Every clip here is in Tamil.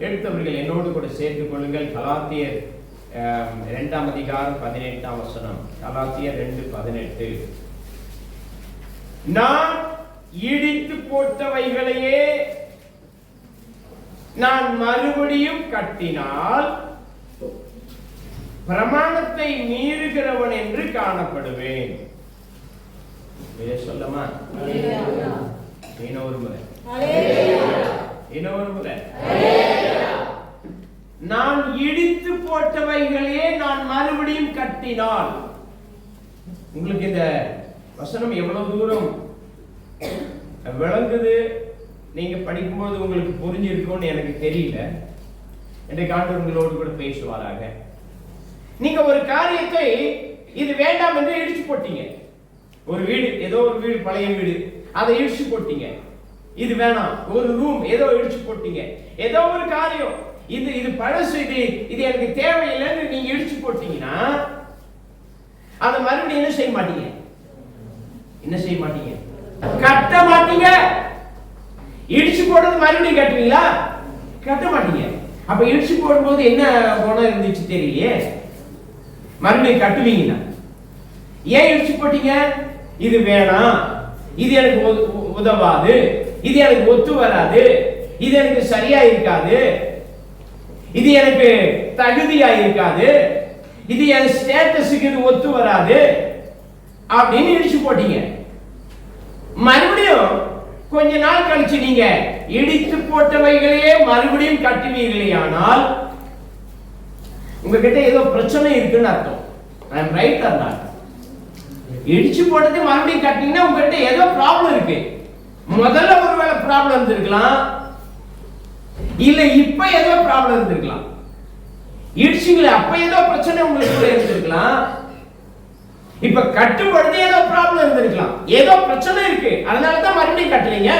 எடுத்தவர்கள் என்னோடு கூட சேர்த்துக் கொள்ளுங்கள். கலாத்தியர் 2ஆம் அதிகாரம் 18ஆம் வசனம். கலாத்தியர் 2:18. நான் இடித்து போட்டவைகளையே நான் மறுபடியும் கட்டினால் பிரமாணத்தை மீறுகிறவன் என்று காணப்படுவேன். சொல்லமா? இன்னொரு முறை. நான் இடித்து போட்டவைகளையே நான் மறுபடியும் கட்டினால். உங்களுக்கு இந்த வசனம் எவ்வளவு தூரம் விளங்குது நீங்க படிக்கும்போது உங்களுக்கு புரிஞ்சிருக்கும்னு எனக்கு தெரியல. இன்றைக்கு ஆண்டவர் உங்களோடு கூட பேசுவாராக. நீங்க ஒரு காரியத்தை இது வேண்டாம் என்று இடிச்சு போட்டீங்க. ஒரு வீடு, ஏதோ ஒரு வீடு, பழைய வீடு, அதை இடிச்சு போட்டீங்க. இது வேணாம். ஒரு ரூம் ஏதோ இடிச்சு போட்டீங்க. ஏதோ ஒரு காரியம், இது பழசு, இது எனக்கு தேவையில்லைன்னு நீங்க இடிச்சு போட்டீங்கன்னா அதை மறுபடியும் என்ன செய்ய மாட்டீங்க? கட்ட மாட்டீங்க. இடிச்சு போடுறது மறுபடியும் கட்டுவீங்களா? கட்ட மாட்டீங்க. அப்ப இடிச்சு போடும்போது என்ன குணம் இருந்துச்சு தெரியலையே. மறுபடியும் கட்டுவீங்கன்னா ஏன் இடிச்சு போட்டீங்க? இது வேணாம், இது எனக்கு உதவாது, இது எனக்கு ஒத்து வராது, இது எனக்கு சரியா இருக்காது, இது எனக்கு தகுதியா இருக்காது, இது என் ஸ்டேட்டஸுக்கு இது ஒத்து வராது அப்படின்னு இடிச்சு போட்டீங்க. மறுபடியும் கொஞ்ச நாள் கழிச்சு நீங்க இடித்து போட்டவைகளையே மறுபடியும் கட்டுவீர்களே ஆனால் உங்ககிட்ட ஏதோ பிரச்சனை இருக்குன்னு அர்த்தம். ஐ அம் ரைட் ஆர் நாட்? இடிச்சு போட்டது மறுபடியும் கட்டிங்கன்னா உங்ககிட்ட ஏதோ ப்ராப்ளம் இருக்கு. முதல்ல ஒருவேளை ப்ராப்ளம் இருந்திருக்கலாம், இல்ல இப்ப ஏதோ ப்ராப்ளம் இருந்திருக்கலாம். இடிச்சுங்களே அப்ப ஏதோ பிரச்சனை உங்களுக்கு இருந்திருக்கலாம். இப்ப கட்டும் பொழுது ஏதோ ப்ராப்ளம் இருந்திருக்கலாம். ஏதோ பிரச்சனை இருக்கு, அதனாலதான் மறுபடியும் கட்டுறீங்க.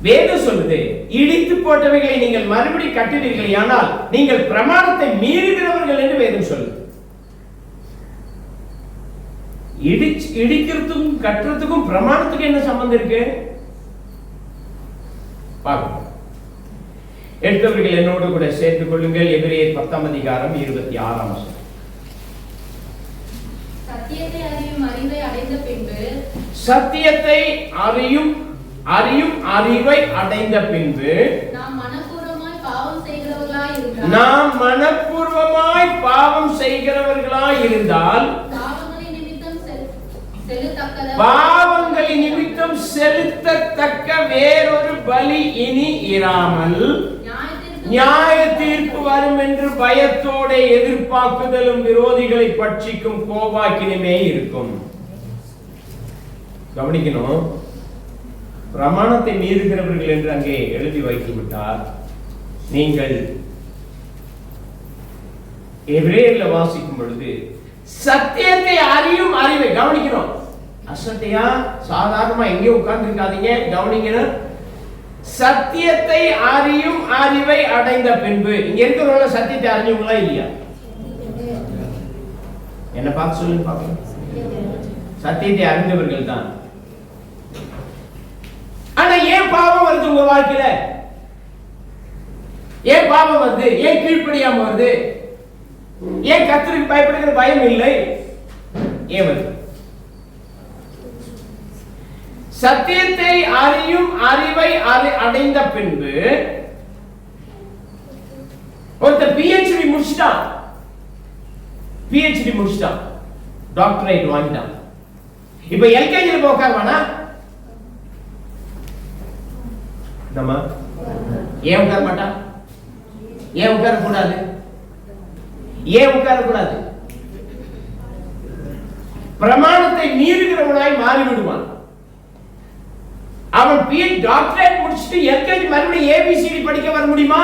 வேதம் சொல்லுது, இடித்து போட்டவைகளை நீங்கள் மறுபடியும் கட்டுவீர்கள் ஆனால் நீங்கள் பிரமாணத்தை மீறுகிறவர்கள் என்று வேதம் சொல்லுது. இடிக்கிறதுக்கும் கட்டுறதுக்கும் பிரமாணத்துக்கு என்ன சம்பந்தம் இருக்கு? பாருங்க. எடுத்தவர்கள் என்னோடு கூட சேர்த்துக் கொள்ளுங்கள். எபிரேயர் 10ஆம் அதிகாரம் 26ஆம் வசனம். சத்தியத்தை அறியும் அறிவை அடைந்த பின்பு அறிவை அடைந்த பின்பு நாம் மனப்பூர்வமாய் பாவம் செய்கிறவர்களாய் இருந்தால் பாவங்களின் நிமித்தம் செலுத்தத்தக்க வேறொரு பலி இனி இராமல் நியாய தீர்ப்பு வரும் என்று பயத்தோட எதிர்பார்க்குதலும் விரோதிகளை பட்சிக்கும் கோபாக்கினுமே இருக்கும். கவனிக்கணும். பிரமாணத்தை மீறுகிறவர்கள் என்று அங்கே எழுதி வைத்து விட்டார். நீங்கள் எபிரேயர்ல வாசிக்கும் பொழுது சத்தியத்தை அறியும் அறிவை கவனிக்கணும். அசட்டையா சாதாரணமா எங்கேயும் உட்கார்ந்து இருக்காதீங்க, கவனிக்கணும். சத்தியத்தை அறியும் அறிவை அடைந்த பின்பு. இங்க இருக்கிறவங்க சத்தியத்தை அறிஞ்சவங்களா இல்லையா? என்ன பார்த்து சொல்லுங்க பாப்போம். சத்தியத்தை அறிந்தவர்கள் தான். ஆனா ஏன் பாவம் வருது உங்க வாழ்க்கையில? ஏன் பாவம் வருது? ஏன் கீழ்ப்படியாம வருது? ஏன் கர்த்தருக்கு பயப்படுகிற பயம் இல்லை? ஏன் வருது? சத்தியத்தை அறியும் அறிவை அடைந்த பின்பு ஒருத்தர் PhD முடிச்சிட்டான், டாக்டரேட் வாங்கிட்டான். இப்ப எல்கேஜில உட்காருவானா? நம்ம ஏன் உட்கார மாட்டான்? ஏன் உட்காரக்கூடாது? பிரமாணத்தை மீறுகிறவனாய் மாறிவிடுவான். அவன் டாக்டரேட் முடிச்சுட்டு எல்கேஜி மறுபடியும் ABCD படிக்க வர முடியுமா?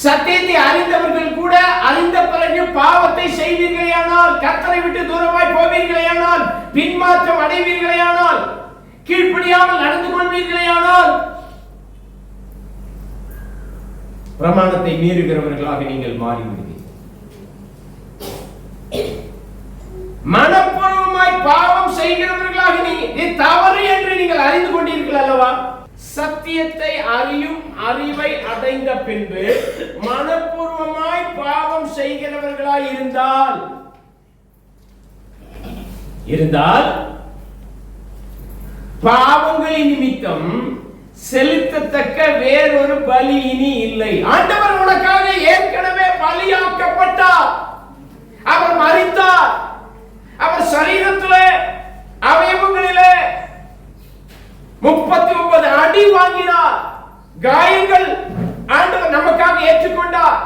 சத்தியத்தை அறிந்தவர்கள் கூட அறிந்த பிறகு பாவத்தை செய்வீர்களேயானால், கர்த்தரை விட்டு தூரமாய் போவீர்களேயானால், பின்மாற்றம் அடைவீர்களேயானால், கீழ்ப்படியாமல் நடந்து கொள்வீர்களேயானால் பிரமாணத்தை மீறுகிறவர்களாக நீங்கள் மாறிவிடுவீர்கள். மனப்பூர்வமாய் பாவம் செய்கிறவர்களாக நீங்கள் தவறு என்று நீங்கள் அறிந்து கொண்டீர்கள் சொல்லவா? சத்தியத்தை அறியும் அறிவை அடைந்த பின்பு மனப்பூர்வமாய் பாவம் செய்கிறவர்களாய் இருந்தால் பாவங்களின் நிமித்தம் செலுத்தத்தக்க வேறொரு பலி இனி இல்லை. ஆண்டவர் உனக்காக ஏற்கனவே பலியாக்கப்பட்டார். அவர் மரித்தார். அவர் சரீரத்திலே அவயவங்களிலே 39 அடி வாங்கினார். காயங்கள் ஆண்டவர் நமக்காக ஏற்றுக்கொண்டார்.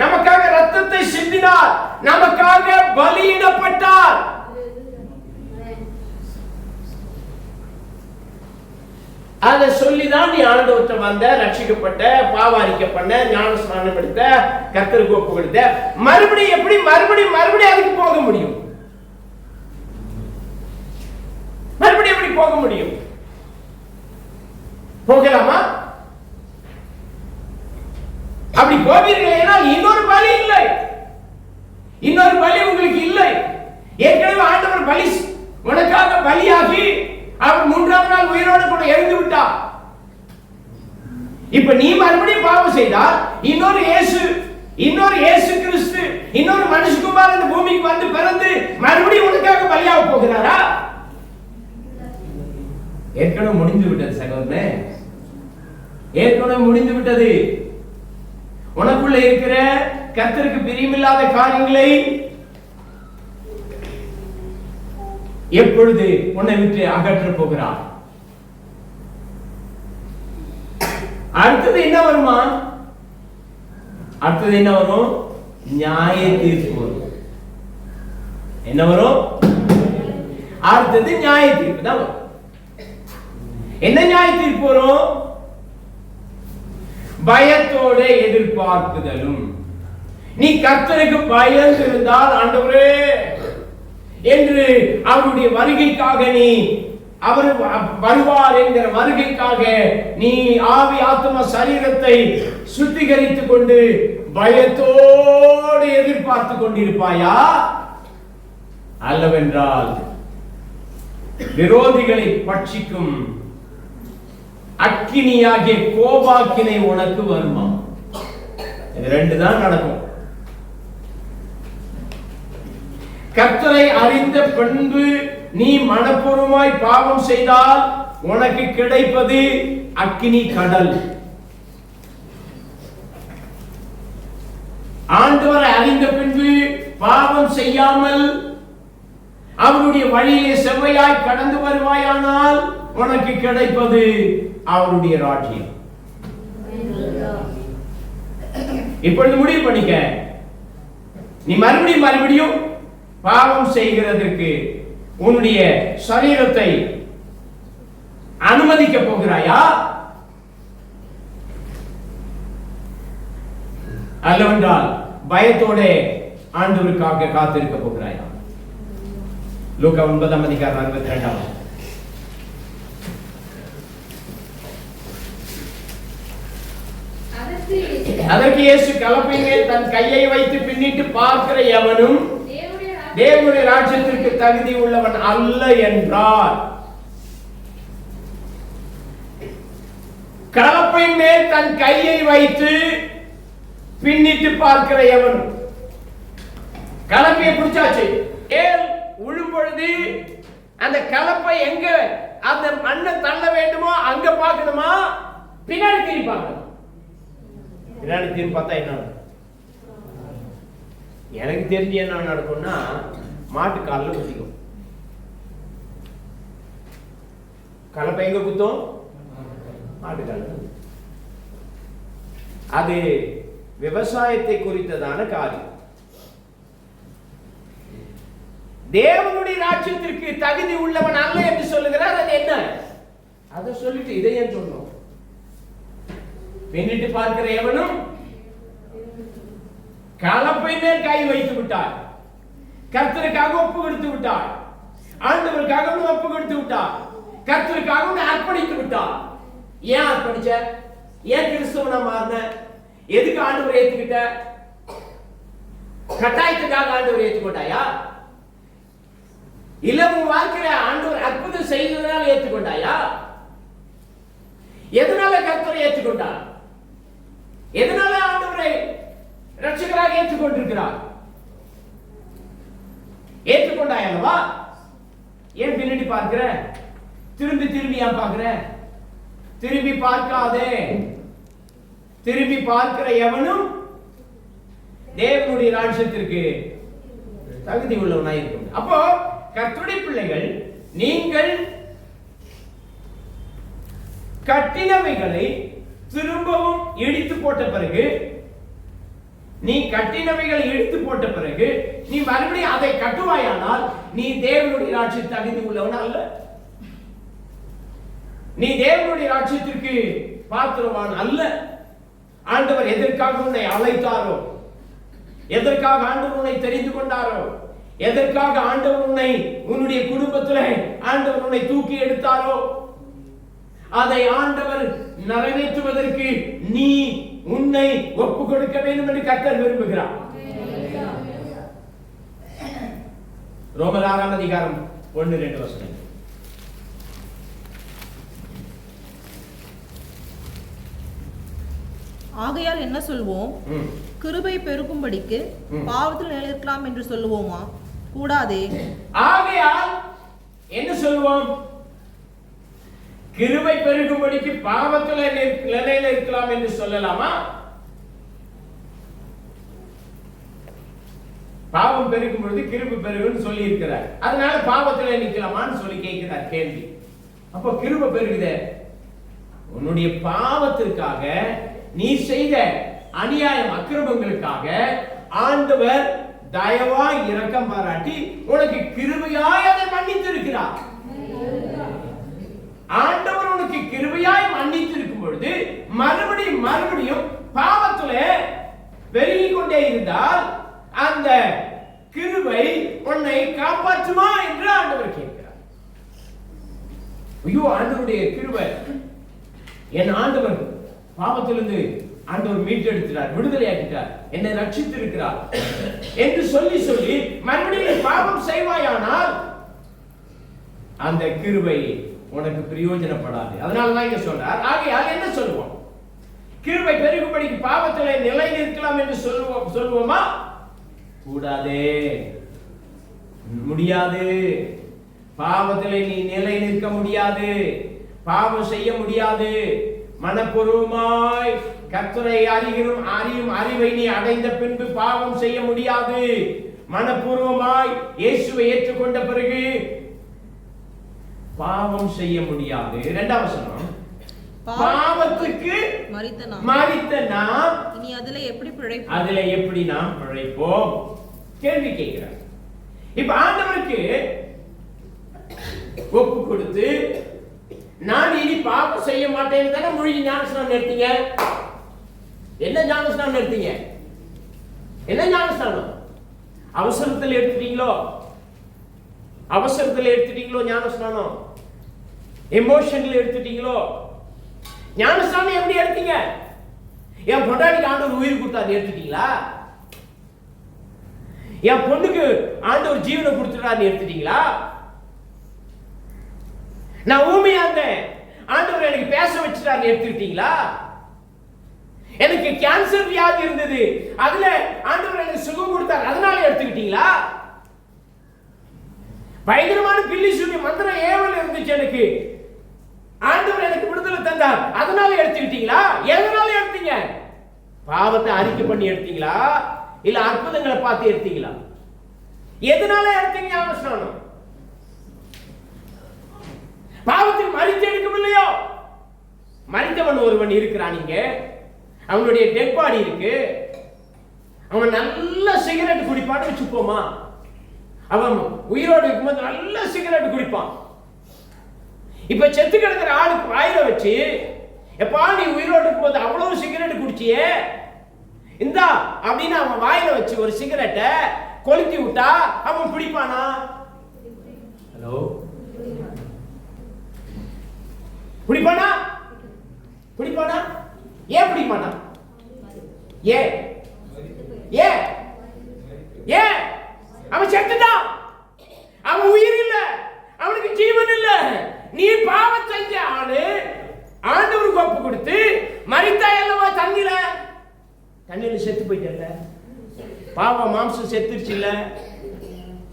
நமக்காக ரத்தத்தை சிந்தினார். நமக்காக பலியிடப்பட்டார். அதை சொல்லிதான் நீ ஆண்டவர்கிட்ட வந்த, ரட்சிக்கப்பட்ட, பாவாரிக்கப்பட்ட, ஞானஸ்நானம் எடுத்த, கர்த்தருக்கு ஒப்பு கொடுத்த. மறுபடியும் எப்படி மறுபடியும் அதுக்கு போக முடியும்? மறுபடியும் எப்படி போக முடியும்? போகலாமா? அப்படி போவீர்கள் இன்னொரு பலி இல்லை. இன்னொரு பலி உங்களுக்கு இல்லை. ஏற்கனவே ஆண்டவர் பலி உனக்காக பலியாகி அவர் 3ஆம் நாள் உயிரோடு கூட எழுந்து விட்டார். இப்ப நீ மறுபடியும் பாவம் செய்தால் இன்னொரு இயேசு கிறிஸ்து, இன்னொரு மனுஷகுமாரன் இந்த பூமிக்கு வந்து பிறந்து மறுபடியும் உனக்காக பலியாக போகிறாரா? ஏற்கனவே முடிந்து விட்டது சகோதரனே, ஏற்கனவே முடிந்து விட்டது. உனக்குள்ள இருக்கிற கர்த்தருக்கு பிரியமில்லாத காரியங்களை எப்பொழுது உன்னை விட்டு அகற்ற போகிறார்? அடுத்தது என்ன வருமா? அடுத்தது என்ன வரும்? நியாய தீர்ப்பு வரும். என்ன வரும்? அடுத்தது நியாய தீர்ப்பு தான் வரும். என்ன நியாய தீர்ப்பு வரும்? பயத்தோட எதிர்பார்க்குதலும். நீ கர்த்தருக்கு பயந்து இருந்தால், ஆண்டவரே என்று அவருடைய வருகைக்காக நீ அவர் வருவார் என்கிற வருகைக்காக நீ ஆவி ஆத்ம சரீரத்தை சுத்திகரித்துக் கொண்டு பயத்தோடு எதிர்பார்த்து கொண்டிருப்பாயா? அல்லவென்றால் விரோதிகளை பட்சிக்கும் அக்கினியாகிய கோபாக்கினை உனக்கு வருமா? இது ரெண்டு தான் நடக்கும். கர்த்தரை அறிந்த பின்பு நீ மனப்பூர்வமாய் பாவம் செய்தால் உனக்கு கிடைப்பது அக்கினி கடல். ஆண்டவரை அறிந்த பின்பு பாவம் செய்யாமல் அவருடைய வழியிலே செவ்வையாய் கடந்து வருவாயானால் உனக்கு கிடைப்பது அவருடைய ராஜ்யம். இப்பொழுது முடிவு பண்ணிக்க. நீ மறுபடியும் பாவம் செய்கிறதற்கு உன்னுடைய சரீரத்தை அனுமதிக்க போகிறாயா? அல்லவென்றால் பயத்தோட ஆண்டவருக்காக காத்திருக்க போகிறாயா? லூக்கா 9:42. அதற்கு இயேசு கலப்பை மேல் தன் கையை வைத்து பின்னிட்டு பார்க்கிற எவனும் தேவனுடைய ராஜ்யத்திற்கு தகுதி உள்ளவன் அல்ல என்றார். கலப்பை மேல் தன் கையை வைத்து பின்னிட்டு பார்க்கிற எவனும், கலப்பையை பிடிச்சாச்சு, ஏல் உழும் பொழுது அந்த கலப்பை எங்க அந்த மண்ணை தள்ள வேண்டுமோ அங்க பார்க்கணுமா, பின்னாடி திரும்பி பார்க்கணும்? பின்னாடி திரும்பி பார்த்தா என்ன? எனக்கு தெரிஞ்சு என்ன நடக்கும்னா, மாட்டு காலில் குத்திக்கும். கலப்பை எங்க குத்தும்? மாட்டு காலில். அது விவசாயத்தை குறித்ததான காரியம். தேவனுடைய ராஜ்யத்திற்கு தகுதி உள்ளவன் அல்ல என்று சொல்லுகிறார். அது என்ன? அதை சொல்லிட்டு இதை ஏன் சொன்னோம்? பின்னிட்டு பார்க்கிற எவனும் கலப்பை மேல் கை வைத்து விட்டார், கர்த்தருக்காக ஒப்பு கொடுத்து விட்டார், ஆண்டவருக்காக ஒப்பு கொடுத்து விட்டார், கர்த்தருக்காக அர்ப்பணித்து விட்டார். ஏன் அர்ப்பணிச்ச? ஏன் கிறிஸ்தவனா மாறின? எதுக்கு ஆண்டவர் ஏத்துக்கிட்ட? கட்டாயத்துக்காக ஆண்டவர் ஏற்றுக்கொண்டாயா? இல்ல உன் வாழ்க்கையில ஆண்டவர் அற்புதம் செய்ததனால் ஏற்றுக்கொண்டாயா? எதனால கர்த்தரை ஏற்றுக்கொண்டார்? எதனால ஆண்டவரை ரட்சகராக ஏற்றுக்கொண்டிருக்கிறார்? ஏற்றுக்கொண்டாய் அல்லவா? ஏன் பின்னாடி பார்க்கிற? திரும்பி திரும்பி ஏன் பார்க்கிற? திரும்பி பார்க்காதே. திரும்பி பார்க்கிற எவனும் தேவனுடைய ராஜ்யத்திற்கு தகுதி உள்ளவனாய் இருக்கும். அப்போ கர்த்தருடைய பிள்ளைகள், நீங்கள் கட்டினவைகளை திரும்பவும் இடித்து போட்ட பிறகு, நீ கட்டினவைகளை இடித்து போட்ட பிறகு நீ மறுபடியும் அதை கட்டுவாயானால் நீ தேவனுடைய ராஜ்யத்தை தகுதி உள்ளவன் அல்ல. நீ தேவனுடைய ராஜ்யத்திற்கு பாத்திரவான் அல்ல. ஆண்டவர் எதற்காக உன்னை அழைத்தாரோ, எதற்காக ஆண்டவர் உன்னை தெரிந்து கொண்டாரோ, எதற்காக ஆண்டவர் உன்னை உன்னுடைய குடும்பத்தில் ஆண்டவர் உன்னை தூக்கி எடுத்தாரோ, அதை ஆண்டவர் நிறைவேற்றுவதற்கு நீ உன்னை ஒப்பு கொடுக்க வேண்டும் என்று கர்த்தர் விரும்புகிறார். ரோமர் 6 அதிகாரம் 1-2 வசனம். ஆகையால் என்ன சொல்வோம்? கிருபை பெருகும்படிக்கு பாவத்தில் நிலைநிற்கலாம் என்று சொல்லுவோமா? கூடாதே. ஆகையால் என்ன சொல்வோம்? கிருபை பெருகும்படிக்கு பாவத்தில் நிலையில இருக்கலாம் என்று சொல்லலாமா? பாவம் பெருகும் பொழுது கிருபை பெருகுன்னு சொல்லி இருக்கிறார். அதனால பாவத்தில் நிற்கலாமான்னு சொல்லி கேட்கிறார் கேள்வி. அப்போ கிருபை பெருகுதே, உன்னுடைய பாவத்திற்காக, நீ செய்த அநியாயம் அக்கிரமங்களுக்காக ஆண்டவர் தயவாய் இரக்கம் பாராட்டி உனக்கு கிருபையாய் அதை மன்னித்து இருக்கிறார். ஆண்டவர் உனக்கு கிருபையாய் மன்னித்து இருக்கும் பொழுது மறுபடியும் பாவத்துல பெருகி கொண்டே இருந்தால் அந்த கிருபை உன்னை காப்பாற்றுமா என்று ஆண்டவர் கேட்கிறார். ஐயோ, ஆண்டவருடைய கிருபை, என் ஆண்டவர் பாவத்திலிருந்து ஆண்டவர் மீட்டெடுக்கிறார், விடுதலையாக்கிட்டார், என்னை ரட்சித்து இருக்கிறார் என்று சொல்லி சொல்லி மறுபடியும் பாவம் செய்வாயானால் அந்த கிருபை உனக்கு பிரயோஜனப்படாது. அதனாலதான் இங்க சொல்றார். ஆகையால் என்ன சொல்லுவோம்? கிருபை பெருகும்படிக்கு பாவத்திலே நிலை நிற்கலாம் என்று சொல்லுவோமா? கூடாதே, முடியாது. பாவத்திலே நீ நிலை நிற்க முடியாது, பாவம் செய்ய முடியாது. மனப்பூர்வமாய் கர்த்தரை அறியும் அறிவை நீ அடைந்த பின்பு பாவம் செய்ய முடியாது. மனப்பூர்வமாய் இயேசுவை ஏற்றுக்கொண்ட பிறகு பாவம் செய்ய முடியாது. 2ஆம் வசனம், பாவத்துக்கு மரித்த நாம் இனி அதிலே எப்படி நாம் பிழைப்போம்? கேள்வி கேட்கிறார். இப்ப ஆண்டவருக்கு ஒப்பு கொடுத்து நான் இனி பாவம் செய்ய மாட்டேன்னு தானே மொழி ஞானஸ்நானம் எடுத்தீங்க. என்ன ஞானஸ்நானம் எடுத்தீங்க? என்ன ஞானஸ்நானம்? அவசரத்தில் எடுத்துட்டீங்களோ? அவசரத்தில் எடுத்துட்டீங்களோ ஞானஸ்நானம்? எமோஷன்ல எடுத்துட்டீங்களோ? ஞானஸ்நானம் எப்படி எடுத்தீங்க? என் பொண்டாட்டிக்கு ஆண்டவர் உயிர் கொடுத்தாரு, எடுத்துட்டீங்களா? என் பொண்ணுக்கு ஆண்டவர் ஜீவனை கொடுத்துட்டாரு, எடுத்துட்டீங்களா? நான் ஊமையா இருந்தேன், ஆண்டவர் எனக்கு பேச வச்சுட்டாரு, எடுத்துக்கிட்டீங்களா? எனக்கு கேன்சர் வியாதி இருந்தது, அதுல ஆண்டவர் எனக்கு சுகம் கொடுத்தார், அதனால எடுத்துக்கிட்டீங்களா? பயங்கரமான பில்லி சுனி மந்திரம் ஏவல் இருந்துச்சு, எனக்கு ஆண்டவர் எனக்கு விடுதலை தந்தார், அதனால எடுத்துக்கிட்டீங்களா? எதனால எடுத்தீங்க? பாவத்தை அறிக்கை பண்ணி எடுத்தீங்களா, இல்ல அற்புதங்களை பார்த்து எடுத்தீங்களா? எதனால எடுத்தீங்க ஞானஸ்நானம்? பாவத்தில் மரித்து எடுக்கவில்லையோ? மரித்தவன் ஒருவன் இருக்கிறான், இங்க அவனுடைய டெட் பாடி இருக்கு. அவன் நல்ல சிகரெட் குடிப்பான்னு வச்சுப்போமா? அவன் உயிரோடு இருக்கும்போது நல்ல சிகரெட் குடிப்பான். இப்ப செத்து கிடக்கிற ஆளுக்கு வாயில வச்சு, எப்பா நீ உயிரோடு இருக்கும்போது அவ்வளவு சிகரெட் குடிச்சியே, இந்தா அப்படின்னு அவன் வாயில வச்சு ஒரு சிகரெட்டை கொளுத்தி விட்டா அவன் பிடிப்பானா? ஹலோ, பிடிப்பானா? பிடிப்பானா? ஏன் பிடிப்பானா? ஏன் ஏன் ஏன்? அவன் செத்துட்டான், அவன் உயிர் இல்ல, அவனுக்கு ஜீவன் இல்ல. நீ பாவம் செஞ்ச ஆளு ஆண்டவருக்கு மரித்தாய் அல்லவா தண்ணீர செத்து போயிட்டல்ல, பாவம் மாம்சம் செத்துருச்சு இல்ல,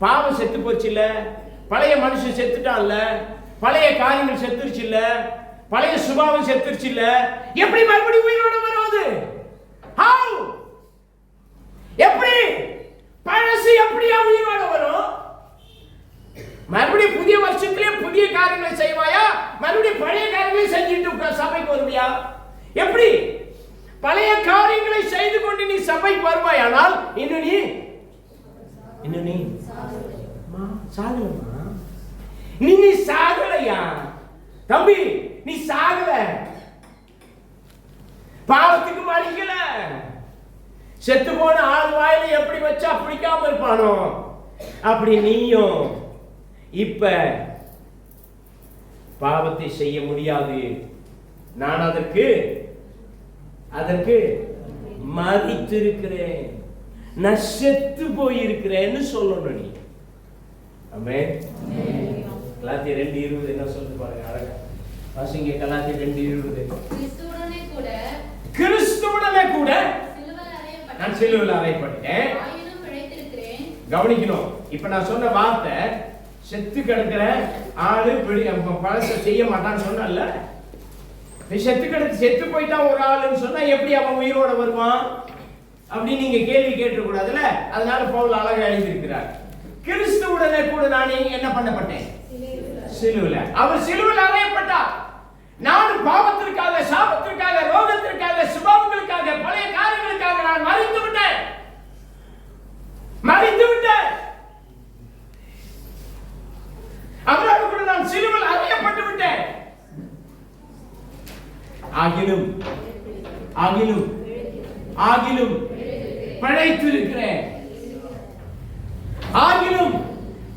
பாவம் செத்து போச்சு இல்ல, பழைய மனுஷன் செத்துட்டான்ல, பழைய காரியங்கள் செத்துருச்சு இல்ல, பழைய சுபாவம் செத்துருச்சு இல்ல, எப்படி மறுபடியும் உயிரோட வருவது? ஹவ்? எப்படி பழசு எப்படியா உயிரோட வரும்? மறுபடியும் புதிய வருஷத்திலே புதிய காரியங்களை செய்வாயா, மறுபடியும் பழைய காரியங்களை செஞ்சுட்டு சபைக்கு வருவியா? எப்படி? பழைய காரியங்களை செய்து கொண்டு நீ சபைக்கு வருவாயானால் இன்னும் நீ சாகலமா? நீ சாகலையா தம்பி? நீ சாகல, பாவத்துக்கு மறிக்கல. செத்து போன ஆள் வாயில எப்படி வச்சா பிடிக்காம இருப்பானோ அப்படி நீயும் இப்ப பாவத்தை செய்ய முடியாது. நான் அதற்கு மறித்திருக்கிறேன், நான் செத்து போயிருக்கிறேன்னு சொல்லணும் நீ. ஆமென். கலாத்தியர் 2:20 என்ன சொல்லுது பாருங்க, அழகா வாசிங்க. கலாத்தியர் 2:20 கிறிஸ்துவுடனே கூட நான் சிலுவையில் அறையப்பட்டேன். கவனிக்கணும், இப்ப நான் சொன்ன வார்த்தை செத்து கிடக்கிற ஆளு பழச செய்ய மாட்டான்னு சொன்னல. செத்து போயிட்டான் ஒரு ஆளுன்னு சொன்னா எப்படி அவன் உயிரோட வருவான் அப்படி நீங்க கேள்வி கேட்க கூடாதுல. அதனால பவுல் அழகா எழுதியிருக்கிறார், கிறிஸ்துவுடனே கூட நான் என்ன பண்ணப்பட்டேன்? சிலுவையில். அவர் சிலுவையில் அறையப்பட்டார். நான் பாவத்திற்காக, சாபத்திற்காக, ரோகத்திற்காக, சுபாவங்களுக்காக, பழைய காரியங்களுக்காக நான் மறித்து விட்டேன். அவரோடு கூட நான் சிலுவையில் அறையப்பட்டு விட்டேன். ஆகிலும்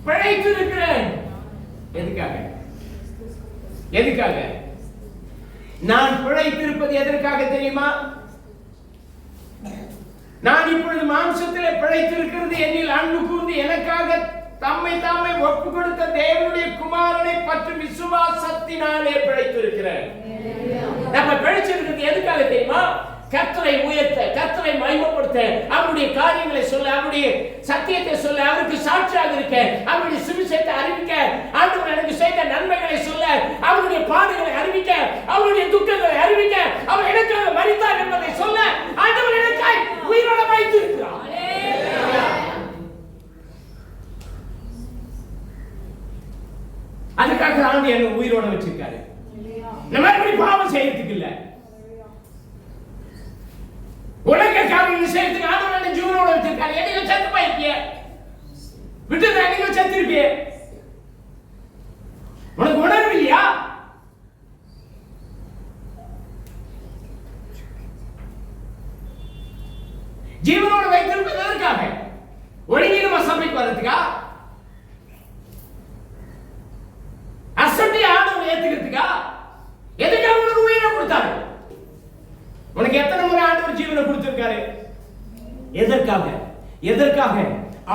பிழைத்திருக்கிறேன். எதுக்காக நான் பிழைத்திருப்பது? எதற்காக தெரியுமா? நான் இப்பொழுது மாம்சத்திலே பிழைத்திருக்கிறது என்னில் அன்பு கூர்ந்து எனக்காக தம்மை தாமே ஒப்பு கொடுத்த தேவனுடைய குமாரனை பற்றி விசுவாசத்தினாலே பிழைத்திருக்கிறேன். நம்ம பிழைச்சிருக்கிறது எதுக்காக தெரியுமா? கர்த்தரை உயர்த்த, கர்த்தரை மகிமைப்படுத்த, அவருடைய காரியங்களை சொல்ல, அவருடைய சத்தியத்தை சொல்ல, அவருக்கு சாட்சியாக இருக்க, அவருடைய சுவிசேஷத்தை அறிவிக்க, ஆண்டவர் எனக்கு செய்த நன்மைகளை சொல்ல, அவருடைய பாடுகளை அறிவிக்க, அவருடைய துக்கங்களை அறிவிக்க, அவர் எனக்காக மரித்தார் என்பதை சொல்ல ஆண்டவர் எனக்காய் உயிரோட வைத்திருக்கிறார். அதுக்காக ஆண்டு என்ன உயிரோட வச்சிருக்காரு. நம்ம எப்படி பாவம் செய்யறதுக்கு இல்ல, உலக காரியங்கள் செய்யறதுக்கு ஆண்டவர் ஜீவனோட வச்சிருக்காரு. நீங்க செத்து போயிருப்பிய, விட்டு நீங்க செத்துருப்பிய, உனக்கு உணர்வு இல்லையா? ஜீவனோட வைத்திருப்பது எதற்காக? ஒழுங்கி நம்ம சபைக்கு வர்றதுக்கா? அசட்டி ஆண்டவர் ஏத்துக்கிறதுக்கா? எதுக்காக உனக்கு உயிரை கொடுத்தாரு? உனக்கு எத்தனை முறை ஆண்டவர் ஜீவனை கொடுத்திருக்காரு? எதற்காக?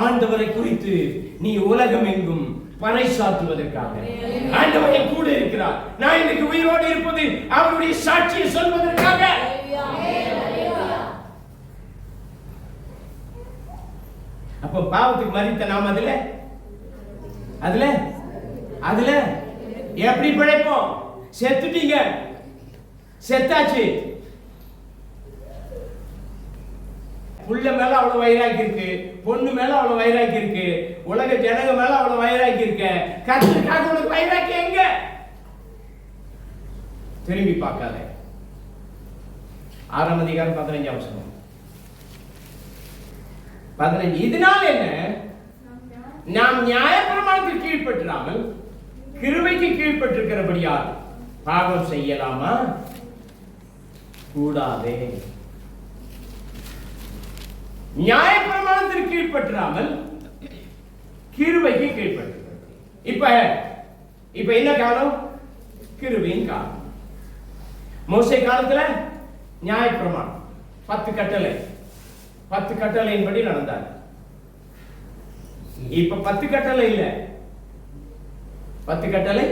ஆண்டவரை குறித்து நீ உலகம் எங்கும் பறைசாற்றுவதற்காக. ஆண்டவர் என் கூட இருக்கிறார், நான் இன்னைக்கு உயிரோடு இருப்பது அவருடைய சாட்சியை சொல்வதற்காக. அப்ப பாவத்துக்கு மரித்த நாம் அதுல எப்படி பிழைப்போம்? செத்துட்டீங்க, செத்தாச்சு. புள்ள மேல அவ்வளவு வைராக்கி இருக்கு, பொண்ணு மேல அவ்வளவு வைராக்கி இருக்கு, உலக ஜனங்க மேல அவ்வளவு வைராக்கி இருக்கு. கர்த்தருக்காக உனக்கு வைராக்கி எங்க? திரும்பி பார்க்காத. 6ஆம் அதிகாரம் 15ஆம் வசனம். 15. இதனால் என்ன? நாம் நியாயப்பிரமாணத்திற்கு கீழ்ப்பற்றாமல் கிருபைக்கு கீழ்ப்பட்டிருக்கிறபடியால் பாவம் செய்யலாமா? கூடாதே. நியாயப்பிரமாணத்திற்கு கீழ்ப்பற்றாமல் கிருபைக்கு கீழ்ப்பட்டிருக்கிறது. இப்ப என்ன காலம்? கிருபையின் காலம். மோசே காலத்துல நியாயப்பிரமாணம் 10 கட்டளை, 10 கட்டளையின்படி நடந்தார். இப்ப 10 கட்டளை இல்ல, 10 கட்டளை